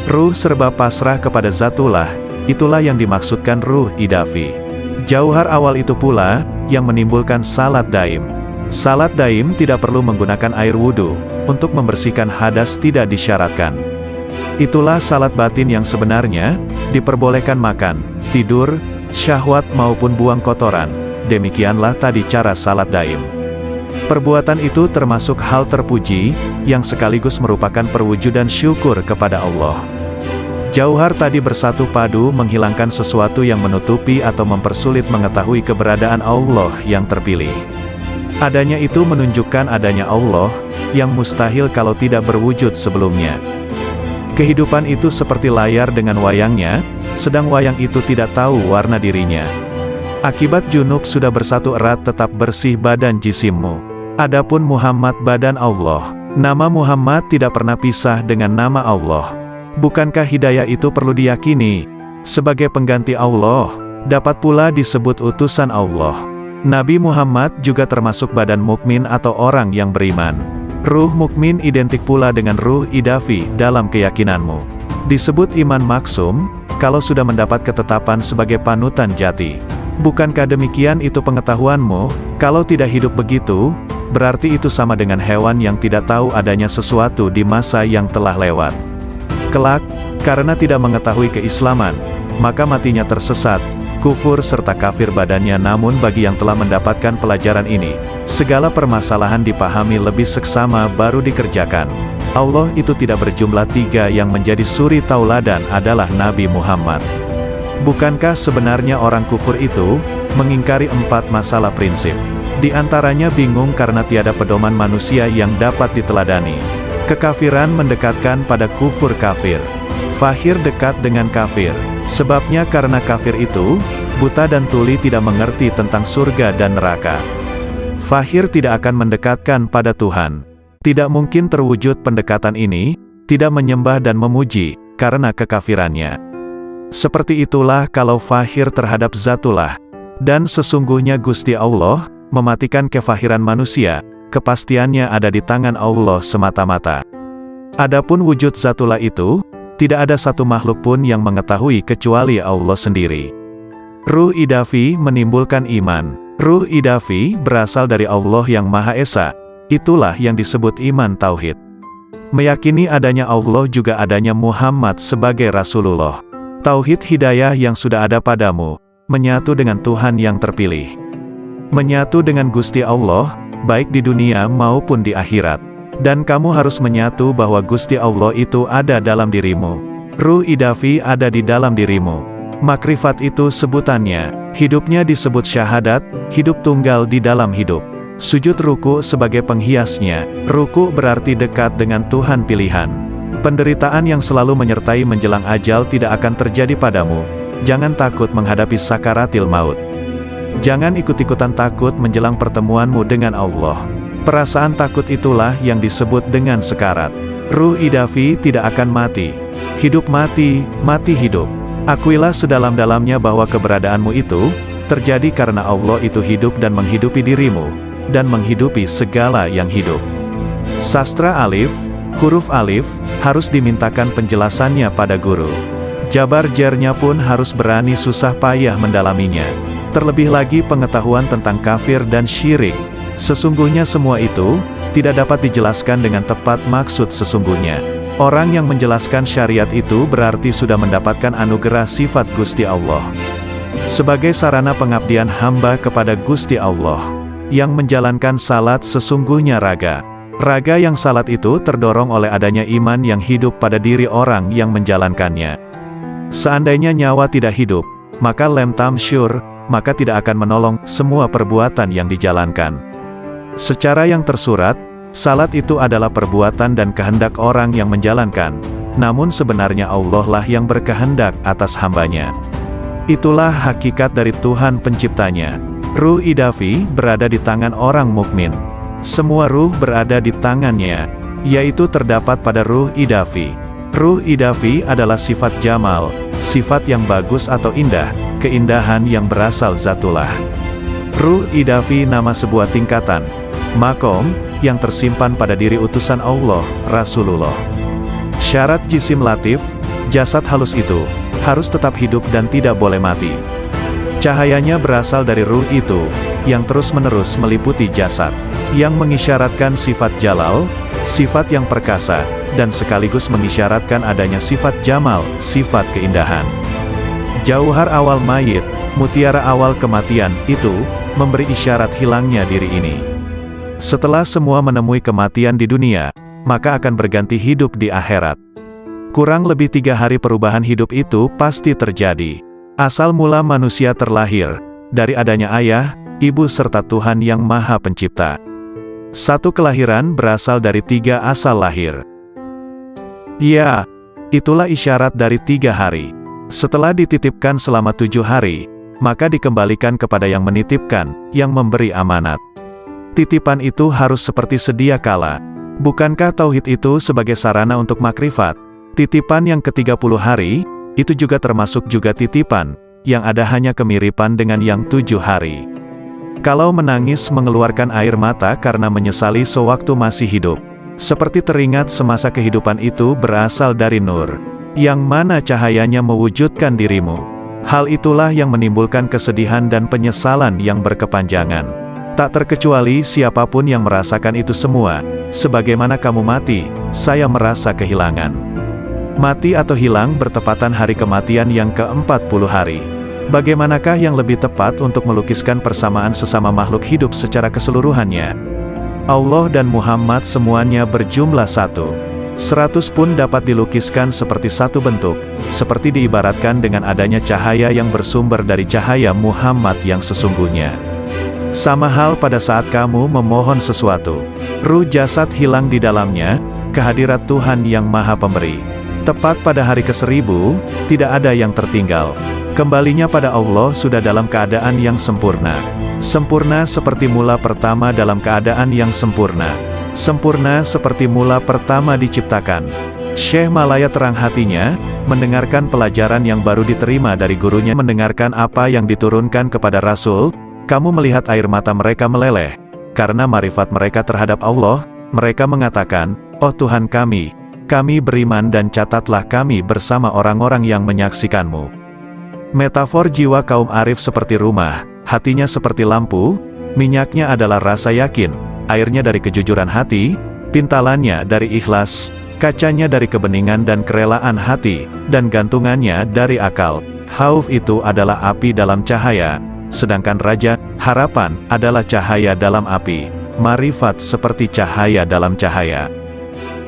Ruh serba pasrah kepada Zatullah, itulah yang dimaksudkan ruh idafi. Jauhar awal itu pula, yang menimbulkan salat daim. Salat daim tidak perlu menggunakan air wudhu, untuk membersihkan hadas tidak disyaratkan. Itulah salat batin yang sebenarnya, diperbolehkan makan, tidur, syahwat maupun buang kotoran. Demikianlah tadi cara salat daim. Perbuatan itu termasuk hal terpuji, yang sekaligus merupakan perwujudan syukur kepada Allah. Jauhar tadi bersatu padu menghilangkan sesuatu yang menutupi atau mempersulit mengetahui keberadaan Allah yang terpilih. Adanya itu menunjukkan adanya Allah, yang mustahil kalau tidak berwujud sebelumnya. Kehidupan itu seperti layar dengan wayangnya, sedang wayang itu tidak tahu warna dirinya. Akibat junub sudah bersatu erat tetap bersih badan jisimmu. Adapun Muhammad badan Allah. Nama Muhammad tidak pernah pisah dengan nama Allah. Bukankah hidayah itu perlu diyakini? Sebagai pengganti Allah, dapat pula disebut utusan Allah. Nabi Muhammad juga termasuk badan mukmin atau orang yang beriman. Ruh mukmin identik pula dengan ruh idafi dalam keyakinanmu. Disebut iman maksum, kalau sudah mendapat ketetapan sebagai panutan jati. Bukankah demikian itu pengetahuanmu? Kalau tidak hidup begitu, berarti itu sama dengan hewan yang tidak tahu adanya sesuatu di masa yang telah lewat. Kelak, karena tidak mengetahui keislaman, maka matinya tersesat, kufur serta kafir badannya. Namun bagi yang telah mendapatkan pelajaran ini, segala permasalahan dipahami lebih seksama baru dikerjakan. Allah itu tidak berjumlah tiga, yang menjadi suri tauladan adalah Nabi Muhammad. Bukankah sebenarnya orang kufur itu mengingkari 4 masalah prinsip? Di antaranya bingung karena tiada pedoman manusia yang dapat diteladani. Kekafiran mendekatkan pada kufur kafir. Fahir dekat dengan kafir. Sebabnya karena kafir itu, buta dan tuli tidak mengerti tentang surga dan neraka. Fahir tidak akan mendekatkan pada Tuhan. Tidak mungkin terwujud pendekatan ini, tidak menyembah dan memuji, karena kekafirannya. Seperti itulah kalau fahir terhadap Zatullah. Dan sesungguhnya Gusti Allah, mematikan kefahiran manusia, kepastiannya ada di tangan Allah semata-mata. Adapun wujud Zatullah itu, tidak ada satu makhluk pun yang mengetahui kecuali Allah sendiri. Ruh idafi menimbulkan iman. Ruh idafi berasal dari Allah yang Maha Esa. Itulah yang disebut iman tauhid. Meyakini adanya Allah juga adanya Muhammad sebagai Rasulullah. Tauhid hidayah yang sudah ada padamu, menyatu dengan Tuhan yang terpilih. Menyatu dengan Gusti Allah, baik di dunia maupun di akhirat. Dan kamu harus menyatu bahwa Gusti Allah itu ada dalam dirimu. Ruh idafi ada di dalam dirimu. Makrifat itu sebutannya, hidupnya disebut syahadat, hidup tunggal di dalam hidup. Sujud ruku sebagai penghiasnya, ruku berarti dekat dengan Tuhan pilihan. Penderitaan yang selalu menyertai menjelang ajal tidak akan terjadi padamu. Jangan takut menghadapi sakaratil maut. Jangan ikut-ikutan takut menjelang pertemuanmu dengan Allah. Perasaan takut itulah yang disebut dengan sekarat. Ruh idafi tidak akan mati. Hidup mati, mati hidup. Akuilah sedalam-dalamnya bahwa keberadaanmu itu terjadi karena Allah itu hidup dan menghidupi dirimu, dan menghidupi segala yang hidup. Sastra alif, huruf alif, harus dimintakan penjelasannya pada guru. Jabar jernya pun harus berani susah payah mendalaminya. Terlebih lagi pengetahuan tentang kafir dan syirik. Sesungguhnya semua itu tidak dapat dijelaskan dengan tepat maksud sesungguhnya. Orang yang menjelaskan syariat itu berarti sudah mendapatkan anugerah sifat Gusti Allah. Sebagai sarana pengabdian hamba kepada Gusti Allah, yang menjalankan salat sesungguhnya raga. Raga yang salat itu terdorong oleh adanya iman yang hidup pada diri orang yang menjalankannya. Seandainya nyawa tidak hidup, maka lem tamsyur, maka tidak akan menolong semua perbuatan yang dijalankan. Secara yang tersurat, salat itu adalah perbuatan dan kehendak orang yang menjalankan, namun sebenarnya Allah lah yang berkehendak atas hambanya. Itulah hakikat dari Tuhan penciptanya. Ruh idafi berada di tangan orang mukmin. Semua ruh berada di tangannya, yaitu terdapat pada ruh idafi. Ruh idafi adalah sifat jamal, sifat yang bagus atau indah, keindahan yang berasal Zatullah. Ruh idafi nama sebuah tingkatan, makom, yang tersimpan pada diri utusan Allah, Rasulullah. Syarat jisim latif, jasad halus itu, harus tetap hidup dan tidak boleh mati. Cahayanya berasal dari ruh itu, yang terus-menerus meliputi jasad, yang mengisyaratkan sifat jalal, sifat yang perkasa, dan sekaligus mengisyaratkan adanya sifat jamal, sifat keindahan. Jauhar awal mayit, mutiara awal kematian, itu, memberi isyarat hilangnya diri ini. Setelah semua menemui kematian di dunia, maka akan berganti hidup di akhirat. Kurang lebih 3 hari perubahan hidup itu pasti terjadi. Asal mula manusia terlahir, dari adanya ayah, ibu serta Tuhan yang Maha Pencipta. Satu kelahiran berasal dari 3 asal lahir. Ya, itulah isyarat dari 3 hari. Setelah dititipkan selama 7 hari, maka dikembalikan kepada yang menitipkan, yang memberi amanat. Titipan itu harus seperti sedia kala. Bukankah tauhid itu sebagai sarana untuk makrifat? Titipan yang ke-30 hari, itu juga termasuk juga titipan, yang ada hanya kemiripan dengan yang 7 hari. Kalau menangis mengeluarkan air mata karena menyesali sewaktu masih hidup, seperti teringat semasa kehidupan itu berasal dari nur, yang mana cahayanya mewujudkan dirimu. Hal itulah yang menimbulkan kesedihan dan penyesalan yang berkepanjangan. Tak terkecuali siapapun yang merasakan itu semua. Sebagaimana kamu mati, saya merasa kehilangan. Mati atau hilang bertepatan hari kematian yang ke-40 hari. Bagaimanakah yang lebih tepat untuk melukiskan persamaan sesama makhluk hidup secara keseluruhannya? Allah dan Muhammad semuanya berjumlah 1. 100 pun dapat dilukiskan seperti satu bentuk, seperti diibaratkan dengan adanya cahaya yang bersumber dari cahaya Muhammad yang sesungguhnya. Sama hal pada saat kamu memohon sesuatu. Ruh jasad hilang di dalamnya, kehadirat Tuhan yang Maha Pemberi. Tepat pada hari ke-1000, tidak ada yang tertinggal. Kembalinya pada Allah sudah dalam keadaan yang sempurna. Sempurna seperti mula pertama dalam keadaan yang sempurna. Sempurna seperti mula pertama diciptakan. Syekh Malaya terang hatinya, mendengarkan pelajaran yang baru diterima dari gurunya, mendengarkan apa yang diturunkan kepada Rasul. Kamu melihat air mata mereka meleleh, karena marifat mereka terhadap Allah. Mereka mengatakan, "Oh Tuhan kami beriman dan catatlah kami bersama orang-orang yang menyaksikanmu." Metafor jiwa kaum arif seperti rumah, hatinya seperti lampu, minyaknya adalah rasa yakin, airnya dari kejujuran hati, pintalannya dari ikhlas, kacanya dari kebeningan dan kerelaan hati, dan gantungannya dari akal. Khauf itu adalah api dalam cahaya, sedangkan raja, harapan, adalah cahaya dalam api. Marifat seperti cahaya dalam cahaya.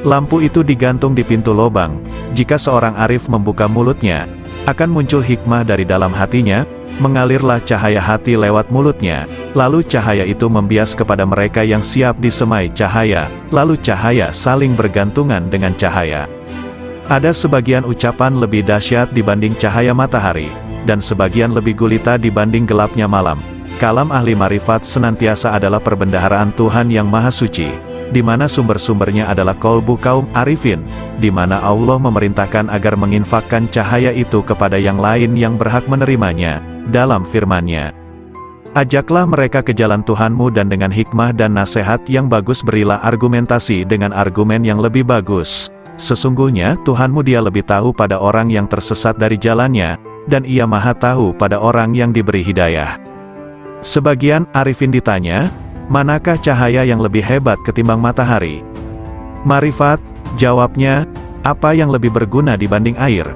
Lampu itu digantung di pintu lubang. Jika seorang arif membuka mulutnya, akan muncul hikmah dari dalam hatinya, mengalirlah cahaya hati lewat mulutnya, lalu cahaya itu membias kepada mereka yang siap disemai cahaya, lalu cahaya saling bergantungan dengan cahaya. Ada sebagian ucapan lebih dahsyat dibanding cahaya matahari, dan sebagian lebih gulita dibanding gelapnya malam. Kalam ahli marifat senantiasa adalah perbendaharaan Tuhan yang Maha Suci, di mana sumber-sumbernya adalah kolbu kaum arifin, di mana Allah memerintahkan agar menginfakkan cahaya itu kepada yang lain yang berhak menerimanya, dalam firman-Nya. Ajaklah mereka ke jalan Tuhanmu dan dengan hikmah dan nasihat yang bagus berilah argumentasi dengan argumen yang lebih bagus. Sesungguhnya Tuhanmu Dia lebih tahu pada orang yang tersesat dari jalannya, dan Ia Maha tahu pada orang yang diberi hidayah. Sebagian arifin ditanya, manakah cahaya yang lebih hebat ketimbang matahari? Marifat, jawabnya, apa yang lebih berguna dibanding air?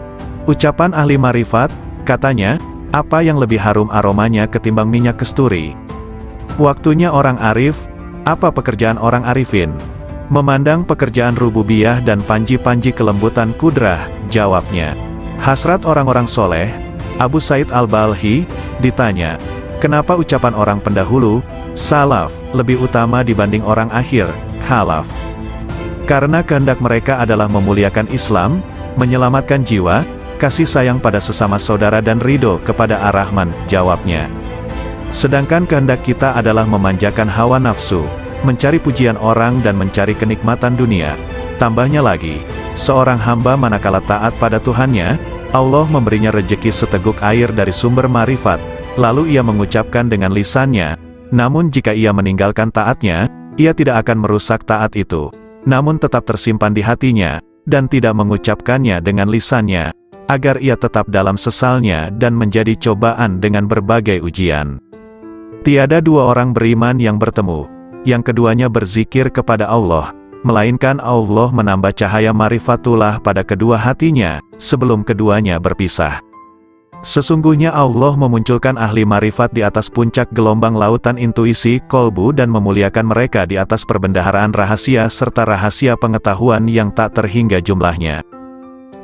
Ucapan ahli marifat, katanya, apa yang lebih harum aromanya ketimbang minyak kasturi? Waktunya orang arif, apa pekerjaan orang arifin? Memandang pekerjaan rububiyah dan panji-panji kelembutan kudrah, jawabnya. Hasrat orang-orang soleh, Abu Said Al-Balhi, ditanya, kenapa ucapan orang pendahulu, salaf, lebih utama dibanding orang akhir, khalaf? Karena kehendak mereka adalah memuliakan Islam, menyelamatkan jiwa, kasih sayang pada sesama saudara dan ridho kepada Ar-Rahman, jawabnya. Sedangkan kehendak kita adalah memanjakan hawa nafsu, mencari pujian orang dan mencari kenikmatan dunia. Tambahnya lagi, seorang hamba manakala taat pada Tuhannya, Allah memberinya rejeki seteguk air dari sumber marifat, lalu ia mengucapkan dengan lisannya. Namun jika ia meninggalkan taatnya, ia tidak akan merusak taat itu, namun tetap tersimpan di hatinya, dan tidak mengucapkannya dengan lisannya, agar ia tetap dalam sesalnya dan menjadi cobaan dengan berbagai ujian. Tiada dua orang beriman yang bertemu, yang keduanya berzikir kepada Allah, melainkan Allah menambah cahaya marifatullah pada kedua hatinya, sebelum keduanya berpisah. Sesungguhnya Allah memunculkan ahli marifat di atas puncak gelombang lautan intuisi, kolbu dan memuliakan mereka di atas perbendaharaan rahasia serta rahasia pengetahuan yang tak terhingga jumlahnya.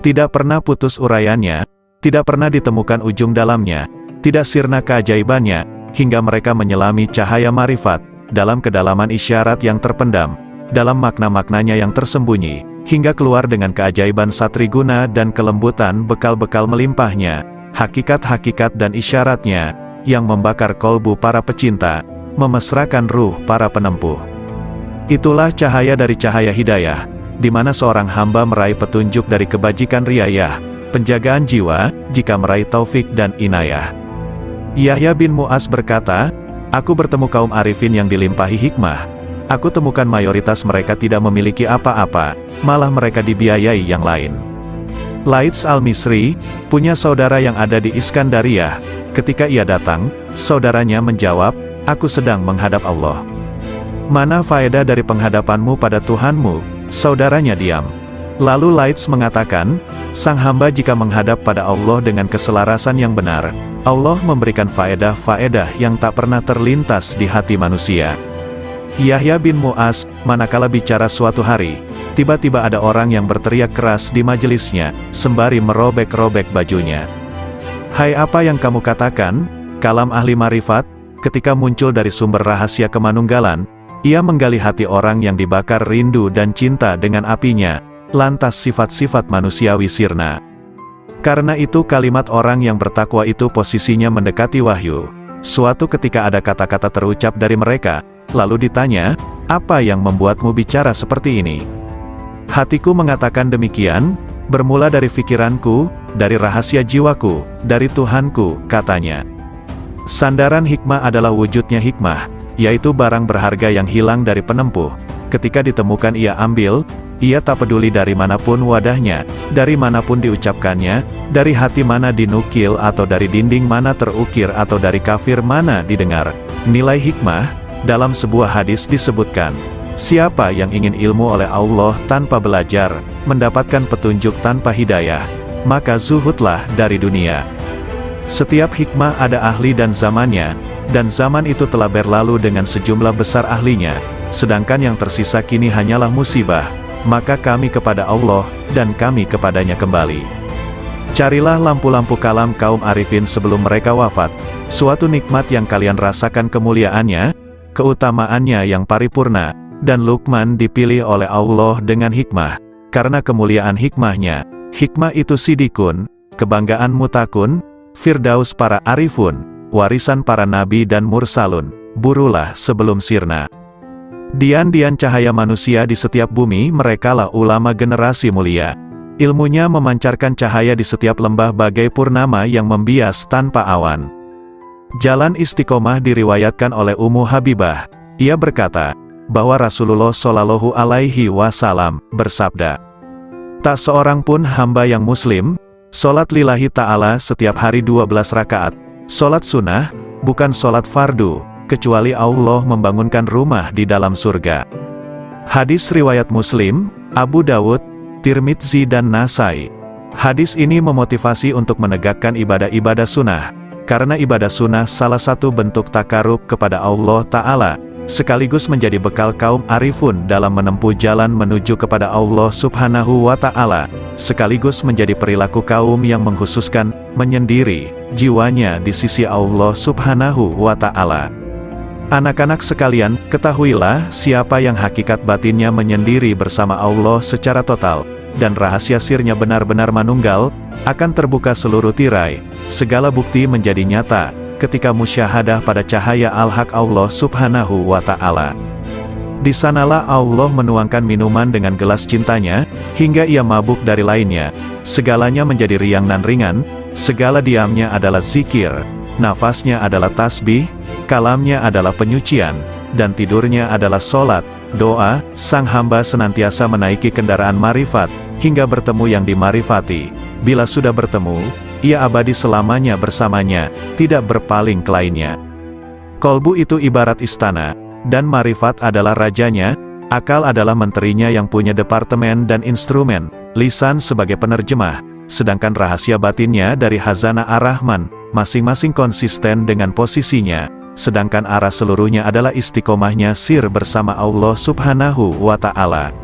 Tidak pernah putus uraiannya, tidak pernah ditemukan ujung dalamnya, tidak sirna keajaibannya, hingga mereka menyelami cahaya marifat, dalam kedalaman isyarat yang terpendam, dalam makna-maknanya yang tersembunyi, hingga keluar dengan keajaiban satriguna dan kelembutan bekal-bekal melimpahnya, hakikat-hakikat dan isyaratnya, yang membakar kolbu para pecinta, memesrakan ruh para penempuh. Itulah cahaya dari cahaya hidayah, di mana seorang hamba meraih petunjuk dari kebajikan riayah, penjagaan jiwa, jika meraih taufik dan inayah. Yahya bin Mu'az berkata, aku bertemu kaum arifin yang dilimpahi hikmah. Aku temukan mayoritas mereka tidak memiliki apa-apa, malah mereka dibiayai yang lain. Laits al-Misri, punya saudara yang ada di Iskandariyah. Ketika ia datang, saudaranya menjawab, aku sedang menghadap Allah. Mana faedah dari penghadapanmu pada Tuhanmu? Saudaranya diam. Lalu Laits mengatakan, sang hamba jika menghadap pada Allah dengan keselarasan yang benar, Allah memberikan faedah-faedah yang tak pernah terlintas di hati manusia. Yahya bin Mu'az, manakala bicara suatu hari, tiba-tiba ada orang yang berteriak keras di majelisnya, sembari merobek-robek bajunya. Hai, apa yang kamu katakan? Kalam ahli marifat, ketika muncul dari sumber rahasia kemanunggalan, ia menggali hati orang yang dibakar rindu dan cinta dengan apinya, lantas sifat-sifat manusiawi sirna. Karena itu kalimat orang yang bertakwa itu posisinya mendekati wahyu. Suatu ketika ada kata-kata terucap dari mereka, lalu ditanya, "Apa yang membuatmu bicara seperti ini?" "Hatiku mengatakan demikian, bermula dari pikiranku, dari rahasia jiwaku, dari Tuhanku," katanya. Sandaran hikmah adalah wujudnya hikmah, yaitu barang berharga yang hilang dari penempuh. Ketika ditemukan ia ambil, ia tak peduli dari manapun wadahnya, dari manapun diucapkannya, dari hati mana dinukil atau dari dinding mana terukir atau dari kafir mana didengar. Nilai hikmah, dalam sebuah hadis disebutkan, siapa yang ingin ilmu oleh Allah tanpa belajar, mendapatkan petunjuk tanpa hidayah, maka zuhudlah dari dunia. Setiap hikmah ada ahli dan zamannya, dan zaman itu telah berlalu dengan sejumlah besar ahlinya, sedangkan yang tersisa kini hanyalah musibah, maka kami kepada Allah, dan kami kepadanya kembali. Carilah lampu-lampu kalam kaum arifin sebelum mereka wafat, suatu nikmat yang kalian rasakan kemuliaannya, keutamaannya yang paripurna, dan Luqman dipilih oleh Allah dengan hikmah, karena kemuliaan hikmahnya. Hikmah itu sidikun, kebanggaan mutakun, firdaus para arifun, warisan para nabi dan mursalun, burulah sebelum sirna. Dian-dian cahaya manusia di setiap bumi, merekalah ulama generasi mulia. Ilmunya memancarkan cahaya di setiap lembah bagai purnama yang membias tanpa awan. Jalan istiqomah diriwayatkan oleh Ummu Habibah. Ia berkata, bahwa Rasulullah Shallallahu Alaihi Wasallam bersabda, "Tak seorang pun hamba yang muslim, sholat lillahi ta'ala setiap hari 12 rakaat, sholat sunnah, bukan sholat fardu, kecuali Allah membangunkan rumah di dalam surga." Hadis riwayat Muslim, Abu Dawud, Tirmidzi dan Nasai. Hadis ini memotivasi untuk menegakkan ibadah-ibadah sunnah, karena ibadah sunnah salah satu bentuk takarub kepada Allah Ta'ala, sekaligus menjadi bekal kaum arifun dalam menempuh jalan menuju kepada Allah Subhanahu wa Ta'ala, sekaligus menjadi perilaku kaum yang mengkhususkan, menyendiri, jiwanya di sisi Allah Subhanahu wa Ta'ala. Anak-anak sekalian, ketahuilah, siapa yang hakikat batinnya menyendiri bersama Allah secara total, dan rahasia sirnya benar-benar manunggal, akan terbuka seluruh tirai, segala bukti menjadi nyata, ketika musyahadah pada cahaya al-haq Allah Subhanahu wa Ta'ala. Di sanalah Allah menuangkan minuman dengan gelas cintanya, hingga ia mabuk dari lainnya, segalanya menjadi riang dan ringan, segala diamnya adalah zikir, nafasnya adalah tasbih, kalamnya adalah penyucian, dan tidurnya adalah sholat, doa. Sang hamba senantiasa menaiki kendaraan marifat, hingga bertemu yang dimarifati. Bila sudah bertemu, ia abadi selamanya bersamanya, tidak berpaling ke lainnya. Kolbu itu ibarat istana, dan marifat adalah rajanya, akal adalah menterinya yang punya departemen dan instrumen, lisan sebagai penerjemah, sedangkan rahasia batinnya dari Hazanah Ar-Rahman, masing-masing konsisten dengan posisinya, sedangkan arah seluruhnya adalah istiqomahnya sir bersama Allah Subhanahu wa Ta'ala.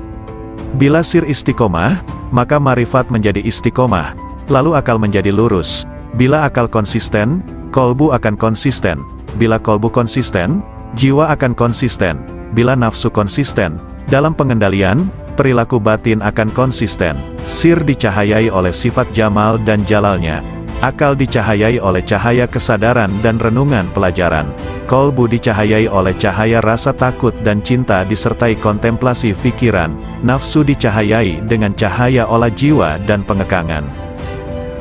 Bila sir istiqomah, maka marifat menjadi istiqomah, lalu akal menjadi lurus. Bila akal konsisten, kolbu akan konsisten. Bila kolbu konsisten, jiwa akan konsisten. Bila nafsu konsisten, dalam pengendalian, perilaku batin akan konsisten. Sir dicahayai oleh sifat jamal dan jalalnya. Akal dicahayai oleh cahaya kesadaran dan renungan pelajaran. Kolbu dicahayai oleh cahaya rasa takut dan cinta disertai kontemplasi fikiran. Nafsu dicahayai dengan cahaya olah jiwa dan pengekangan.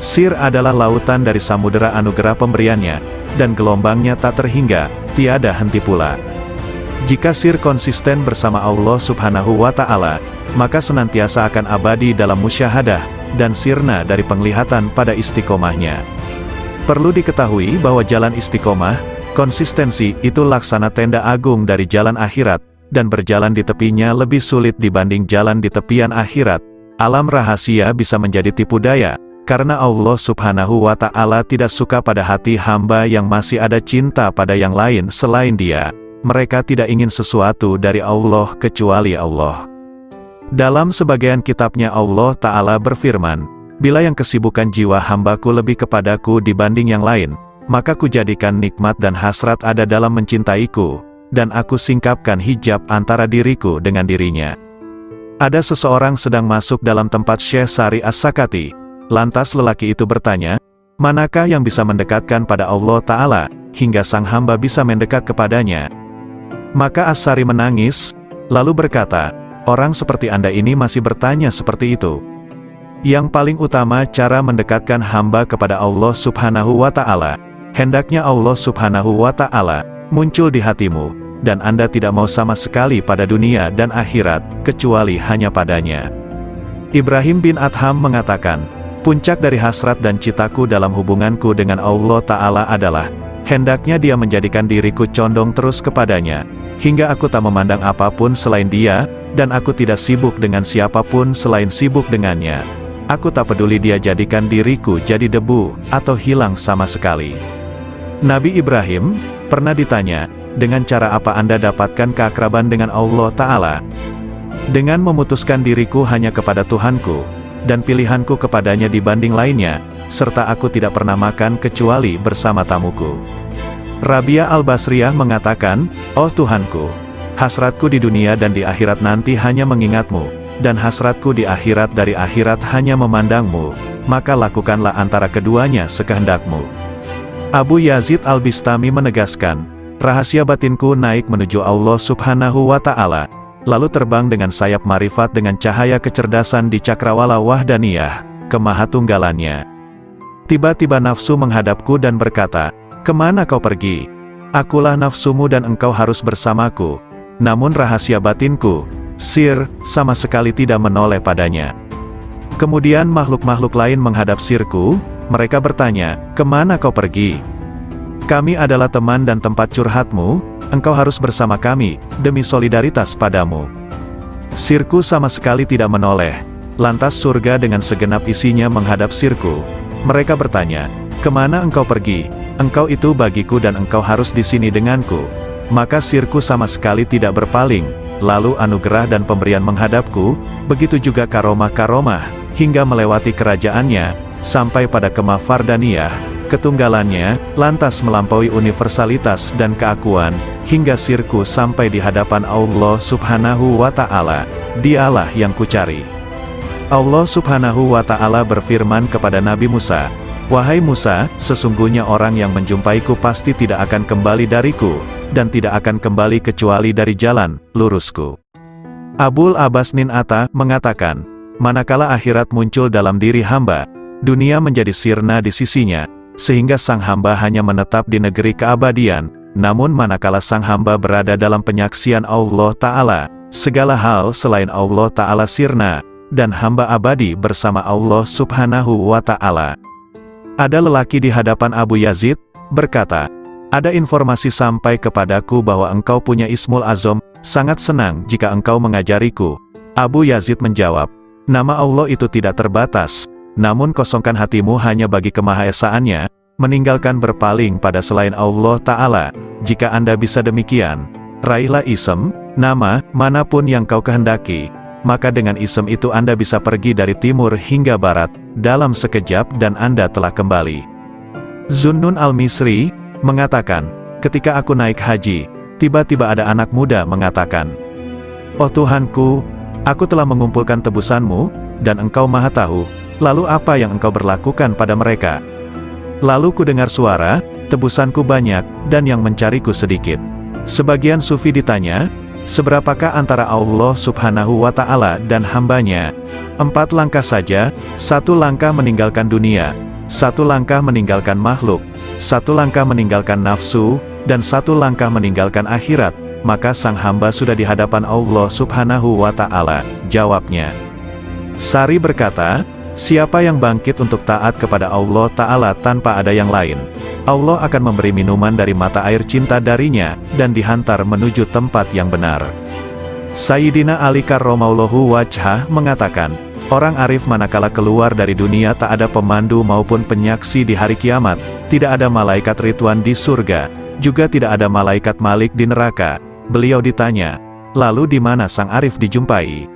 Sir adalah lautan dari samudera anugerah pemberiannya, dan gelombangnya tak terhingga, tiada henti pula. Jika sir konsisten bersama Allah Subhanahu wa Ta'ala, maka senantiasa akan abadi dalam musyahadah, dan sirna dari penglihatan pada istiqomahnya. Perlu diketahui bahwa jalan istiqomah, konsistensi, itu laksana tenda agung dari jalan akhirat, dan berjalan di tepinya lebih sulit dibanding jalan di tepian akhirat. Alam rahasia bisa menjadi tipu daya, karena Allah Subhanahu wa Ta'ala tidak suka pada hati hamba yang masih ada cinta pada yang lain selain Dia. Mereka tidak ingin sesuatu dari Allah kecuali Allah. Dalam sebagian kitabnya Allah Ta'ala berfirman, "Bila yang kesibukan jiwa hambaku lebih kepadaku dibanding yang lain, maka kujadikan nikmat dan hasrat ada dalam mencintaiku, dan aku singkapkan hijab antara diriku dengan dirinya. Ada seseorang sedang masuk dalam tempat Syekh Sari As-Sakati. Lantas lelaki itu bertanya, manakah yang bisa mendekatkan pada Allah Ta'ala, hingga sang hamba bisa mendekat kepadanya? Maka As-Sari menangis, lalu berkata, orang seperti Anda ini masih bertanya seperti itu. Yang paling utama cara mendekatkan hamba kepada Allah Subhanahu wa Ta'ala, hendaknya Allah Subhanahu wa Ta'ala muncul di hatimu, dan Anda tidak mau sama sekali pada dunia dan akhirat, kecuali hanya padanya. Ibrahim bin Adham mengatakan, puncak dari hasrat dan citaku dalam hubunganku dengan Allah Ta'ala adalah, hendaknya Dia menjadikan diriku condong terus kepadanya, hingga aku tak memandang apapun selain Dia, dan aku tidak sibuk dengan siapapun selain sibuk dengannya. Aku tak peduli Dia jadikan diriku jadi debu, atau hilang sama sekali. Nabi Ibrahim pernah ditanya, dengan cara apa Anda dapatkan keakraban dengan Allah Ta'ala? Dengan memutuskan diriku hanya kepada Tuhanku, dan pilihanku kepadanya dibanding lainnya, serta aku tidak pernah makan kecuali bersama tamuku. Rabia Al-Basriyah mengatakan, oh Tuhanku, hasratku di dunia dan di akhirat nanti hanya mengingatmu, dan hasratku di akhirat dari akhirat hanya memandangmu, maka lakukanlah antara keduanya sekehendakmu. Abu Yazid Al-Bistami menegaskan, rahasia batinku naik menuju Allah Subhanahu wa Ta'ala, lalu terbang dengan sayap marifat dengan cahaya kecerdasan di cakrawala wahdaniyah, kemahatunggalannya. Tiba-tiba nafsu menghadapku dan berkata, kemana kau pergi? Akulah nafsumu dan engkau harus bersamaku. Namun rahasia batinku, sir, sama sekali tidak menoleh padanya. Kemudian makhluk-makhluk lain menghadap sirku, mereka bertanya, kemana kau pergi? Kami adalah teman dan tempat curhatmu, engkau harus bersama kami, demi solidaritas padamu. Sirku sama sekali tidak menoleh. Lantas surga dengan segenap isinya menghadap sirku. Mereka bertanya, kemana engkau pergi? Engkau itu bagiku dan engkau harus di sini denganku. Maka sirku sama sekali tidak berpaling. Lalu anugerah dan pemberian menghadapku, begitu juga karomah-karomah, hingga melewati kerajaannya, sampai pada kemah fardaniyah, ketunggalannya, lantas melampaui universalitas dan keakuan, hingga sirku sampai di hadapan Allah Subhanahu wa Ta'ala. Dialah yang kucari. Allah Subhanahu wa Ta'ala berfirman kepada Nabi Musa, wahai Musa, sesungguhnya orang yang menjumpaiku pasti tidak akan kembali dariku, dan tidak akan kembali kecuali dari jalan lurusku. Abul Abbas Nin Atta mengatakan, manakala akhirat muncul dalam diri hamba, dunia menjadi sirna di sisinya, sehingga sang hamba hanya menetap di negeri keabadian. Namun manakala sang hamba berada dalam penyaksian Allah Ta'ala, segala hal selain Allah Ta'ala sirna, dan hamba abadi bersama Allah Subhanahu wa Ta'ala. Ada lelaki di hadapan Abu Yazid, berkata, ada informasi sampai kepadaku bahwa engkau punya Ismul Azam, sangat senang jika engkau mengajariku. Abu Yazid menjawab, nama Allah itu tidak terbatas, namun kosongkan hatimu hanya bagi kemahaesaannya, meninggalkan berpaling pada selain Allah Ta'ala. Jika Anda bisa demikian, raihlah isem, nama, manapun yang kau kehendaki, maka dengan isem itu Anda bisa pergi dari timur hingga barat, dalam sekejap dan Anda telah kembali. Zunnun al-Misri mengatakan, ketika aku naik haji, tiba-tiba ada anak muda mengatakan, oh Tuhanku, aku telah mengumpulkan tebusanmu, dan engkau maha tahu, lalu apa yang engkau berlakukan pada mereka? Lalu ku dengar suara, tebusanku banyak, dan yang mencariku sedikit. Sebagian sufi ditanya, seberapakah antara Allah Subhanahu wa Ta'ala dan hambanya? 4 langkah saja, 1 langkah meninggalkan dunia, 1 langkah meninggalkan makhluk, 1 langkah meninggalkan nafsu, dan 1 langkah meninggalkan akhirat, maka sang hamba sudah di hadapan Allah Subhanahu wa Ta'ala. Jawabnya, Sari berkata, siapa yang bangkit untuk taat kepada Allah Ta'ala tanpa ada yang lain, Allah akan memberi minuman dari mata air cinta darinya, dan dihantar menuju tempat yang benar. Sayyidina Ali karramallahu wajhah mengatakan, orang arif manakala keluar dari dunia tak ada pemandu maupun penyaksi di hari kiamat, tidak ada malaikat Ridwan di surga, juga tidak ada malaikat Malik di neraka. Beliau ditanya, lalu di mana sang arif dijumpai?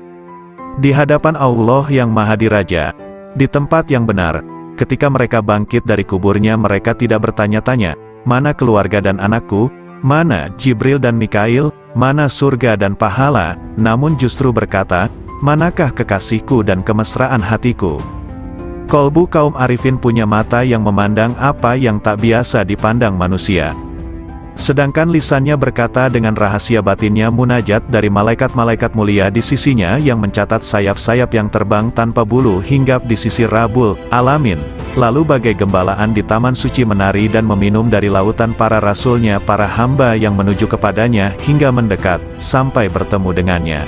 Di hadapan Allah yang Maha Diraja, di tempat yang benar, ketika mereka bangkit dari kuburnya mereka tidak bertanya-tanya, mana keluarga dan anakku, mana Jibril dan Mikail, mana surga dan pahala, namun justru berkata, manakah kekasihku dan kemesraan hatiku. Kolbu kaum arifin punya mata yang memandang apa yang tak biasa dipandang manusia. Sedangkan lisannya berkata dengan rahasia batinnya munajat dari malaikat-malaikat mulia di sisinya yang mencatat sayap-sayap yang terbang tanpa bulu hinggap di sisi Rabbul Alamin. Lalu bagai gembalaan di taman suci menari dan meminum dari lautan para rasulnya para hamba yang menuju kepadanya hingga mendekat, sampai bertemu dengannya.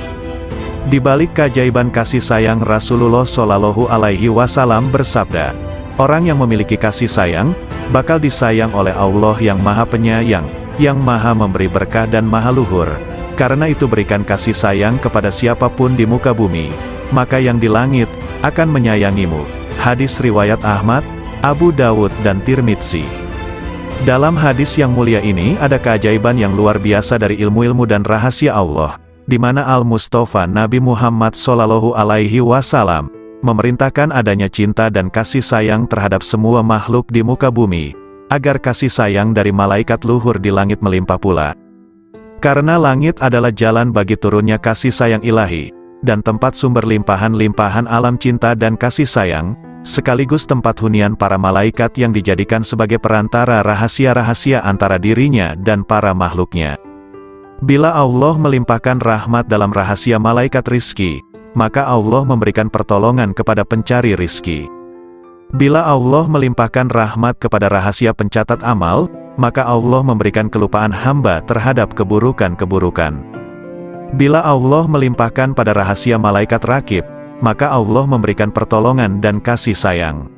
Di balik keajaiban kasih sayang Rasulullah Shallallahu Alaihi Wasallam bersabda, orang yang memiliki kasih sayang, bakal disayang oleh Allah yang Maha Penyayang, yang Maha Memberi berkah dan Maha Luhur. Karena itu berikan kasih sayang kepada siapapun di muka bumi, maka yang di langit akan menyayangimu. Hadis riwayat Ahmad, Abu Dawud dan Tirmidzi. Dalam hadis yang mulia ini ada keajaiban yang luar biasa dari ilmu-ilmu dan rahasia Allah, di mana Al-Mustafa Nabi Muhammad Shallallahu Alaihi Wasallam memerintahkan adanya cinta dan kasih sayang terhadap semua makhluk di muka bumi, agar kasih sayang dari malaikat luhur di langit melimpah pula. Karena langit adalah jalan bagi turunnya kasih sayang ilahi, dan tempat sumber limpahan-limpahan alam cinta dan kasih sayang, sekaligus tempat hunian para malaikat yang dijadikan sebagai perantara rahasia-rahasia antara dirinya dan para makhluknya. Bila Allah melimpahkan rahmat dalam rahasia malaikat rizki, maka Allah memberikan pertolongan kepada pencari rizki. Bila Allah melimpahkan rahmat kepada rahasia pencatat amal, maka Allah memberikan kelupaan hamba terhadap keburukan-keburukan. Bila Allah melimpahkan pada rahasia malaikat rakib, maka Allah memberikan pertolongan dan kasih sayang.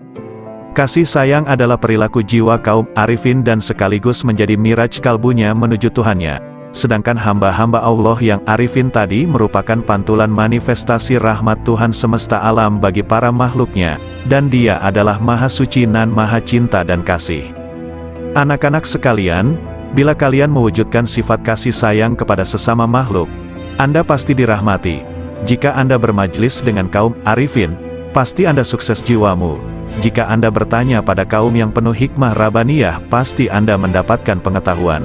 Kasih sayang adalah perilaku jiwa kaum arifin dan sekaligus menjadi miraj kalbunya menuju Tuhannya. Sedangkan hamba-hamba Allah yang arifin tadi merupakan pantulan manifestasi rahmat Tuhan semesta alam bagi para makhluknya, dan Dia adalah Maha Suci nan Maha Cinta dan Kasih. Anak-anak sekalian, bila kalian mewujudkan sifat kasih sayang kepada sesama makhluk, Anda pasti dirahmati. Jika Anda bermajlis dengan kaum arifin, pasti Anda sukses jiwamu. Jika Anda bertanya pada kaum yang penuh hikmah Rabbaniyah, pasti Anda mendapatkan pengetahuan.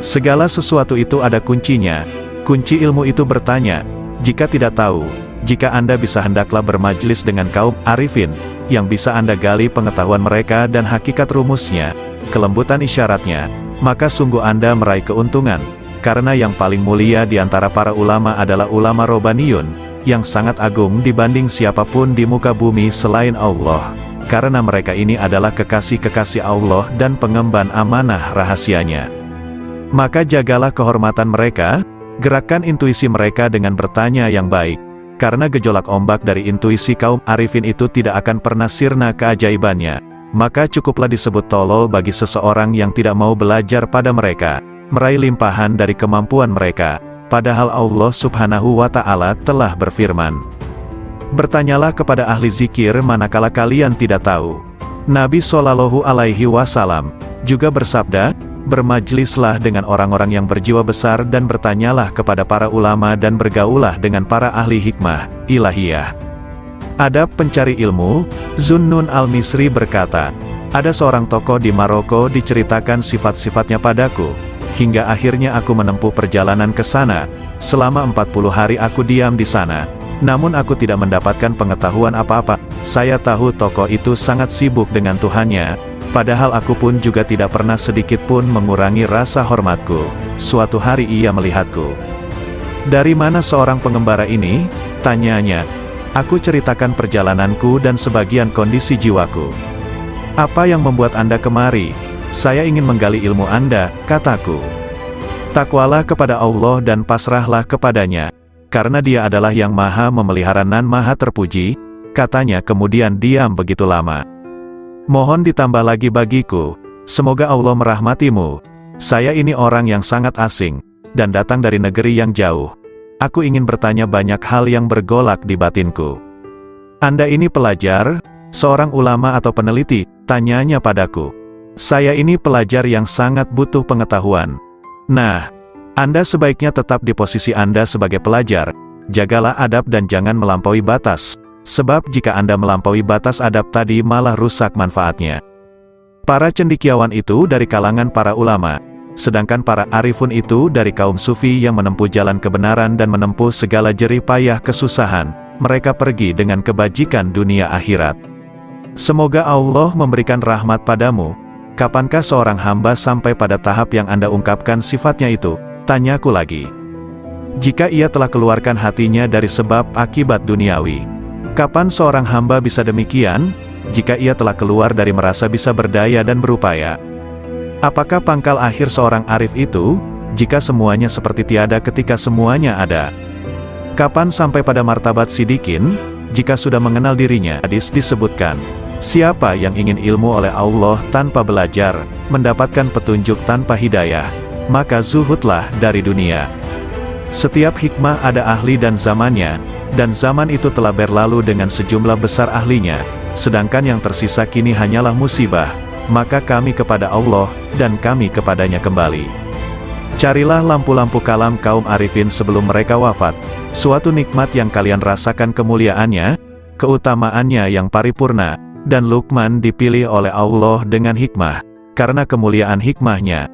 Segala sesuatu itu ada kuncinya. Kunci ilmu itu bertanya, jika tidak tahu, jika Anda bisa hendaklah bermajlis dengan kaum arifin, yang bisa Anda gali pengetahuan mereka dan hakikat rumusnya, kelembutan isyaratnya, maka sungguh Anda meraih keuntungan. Karena yang paling mulia di antara para ulama adalah ulama Robbaniyun, yang sangat agung dibanding siapapun di muka bumi selain Allah. Karena mereka ini adalah kekasih-kekasih Allah dan pengemban amanah rahasianya. Maka jagalah kehormatan mereka, gerakkan intuisi mereka dengan bertanya yang baik. Karena gejolak ombak dari intuisi kaum arifin itu tidak akan pernah sirna keajaibannya. Maka cukuplah disebut tolol bagi seseorang yang tidak mau belajar pada mereka, meraih limpahan dari kemampuan mereka, padahal Allah Subhanahu wa Ta'ala telah berfirman, bertanyalah kepada ahli zikir manakala kalian tidak tahu. Nabi Shallallahu Alaihi Wasallam juga bersabda, bermajlislah dengan orang-orang yang berjiwa besar dan bertanyalah kepada para ulama dan bergaulah dengan para ahli hikmah ilahiyah. Adab pencari ilmu. Zunnun al-Misri berkata, ada seorang tokoh di Maroko diceritakan sifat-sifatnya padaku, hingga akhirnya aku menempuh perjalanan ke sana. Selama 40 hari aku diam di sana, namun aku tidak mendapatkan pengetahuan apa-apa. Saya tahu tokoh itu sangat sibuk dengan Tuhannya, padahal aku pun juga tidak pernah sedikit pun mengurangi rasa hormatku. Suatu hari ia melihatku. Dari mana seorang pengembara ini? Tanyanya. Aku ceritakan perjalananku dan sebagian kondisi jiwaku. Apa yang membuat Anda kemari? Saya ingin menggali ilmu Anda, kataku. Takwalah kepada Allah dan pasrahlah kepadanya, karena Dia adalah yang maha memelihara nan maha terpuji, katanya kemudian diam begitu lama. Mohon ditambah lagi bagiku, semoga Allah merahmatimu. Saya ini orang yang sangat asing, dan datang dari negeri yang jauh. Aku ingin bertanya banyak hal yang bergolak di batinku. Anda ini pelajar, seorang ulama atau peneliti? Tanyanya padaku. Saya ini pelajar yang sangat butuh pengetahuan. Nah, Anda sebaiknya tetap di posisi Anda sebagai pelajar, jagalah adab dan jangan melampaui batas. Sebab jika Anda melampaui batas adab tadi malah rusak manfaatnya. Para cendekiawan itu dari kalangan para ulama, sedangkan para arifun itu dari kaum sufi yang menempuh jalan kebenaran dan menempuh segala jerih payah kesusahan. Mereka pergi dengan kebajikan dunia akhirat. Semoga Allah memberikan rahmat padamu. Kapankah seorang hamba sampai pada tahap yang Anda ungkapkan sifatnya itu? Tanyaku lagi. Jika ia telah keluarkan hatinya dari sebab akibat duniawi. Kapan seorang hamba bisa demikian? Jika ia telah keluar dari merasa bisa berdaya dan berupaya. Apakah pangkal akhir seorang arif itu? Jika semuanya seperti tiada ketika semuanya ada. Kapan sampai pada martabat sidikin? Jika sudah mengenal dirinya. Hadis disebutkan, siapa yang ingin ilmu oleh Allah tanpa belajar, mendapatkan petunjuk tanpa hidayah, maka zuhudlah dari dunia. Setiap hikmah ada ahli dan zamannya, dan zaman itu telah berlalu dengan sejumlah besar ahlinya, sedangkan yang tersisa kini hanyalah musibah, maka kami kepada Allah, dan kami kepadanya kembali. Carilah lampu-lampu kalam kaum arifin sebelum mereka wafat, suatu nikmat yang kalian rasakan kemuliaannya, keutamaannya yang paripurna, dan Luqman dipilih oleh Allah dengan hikmah, karena kemuliaan hikmahnya,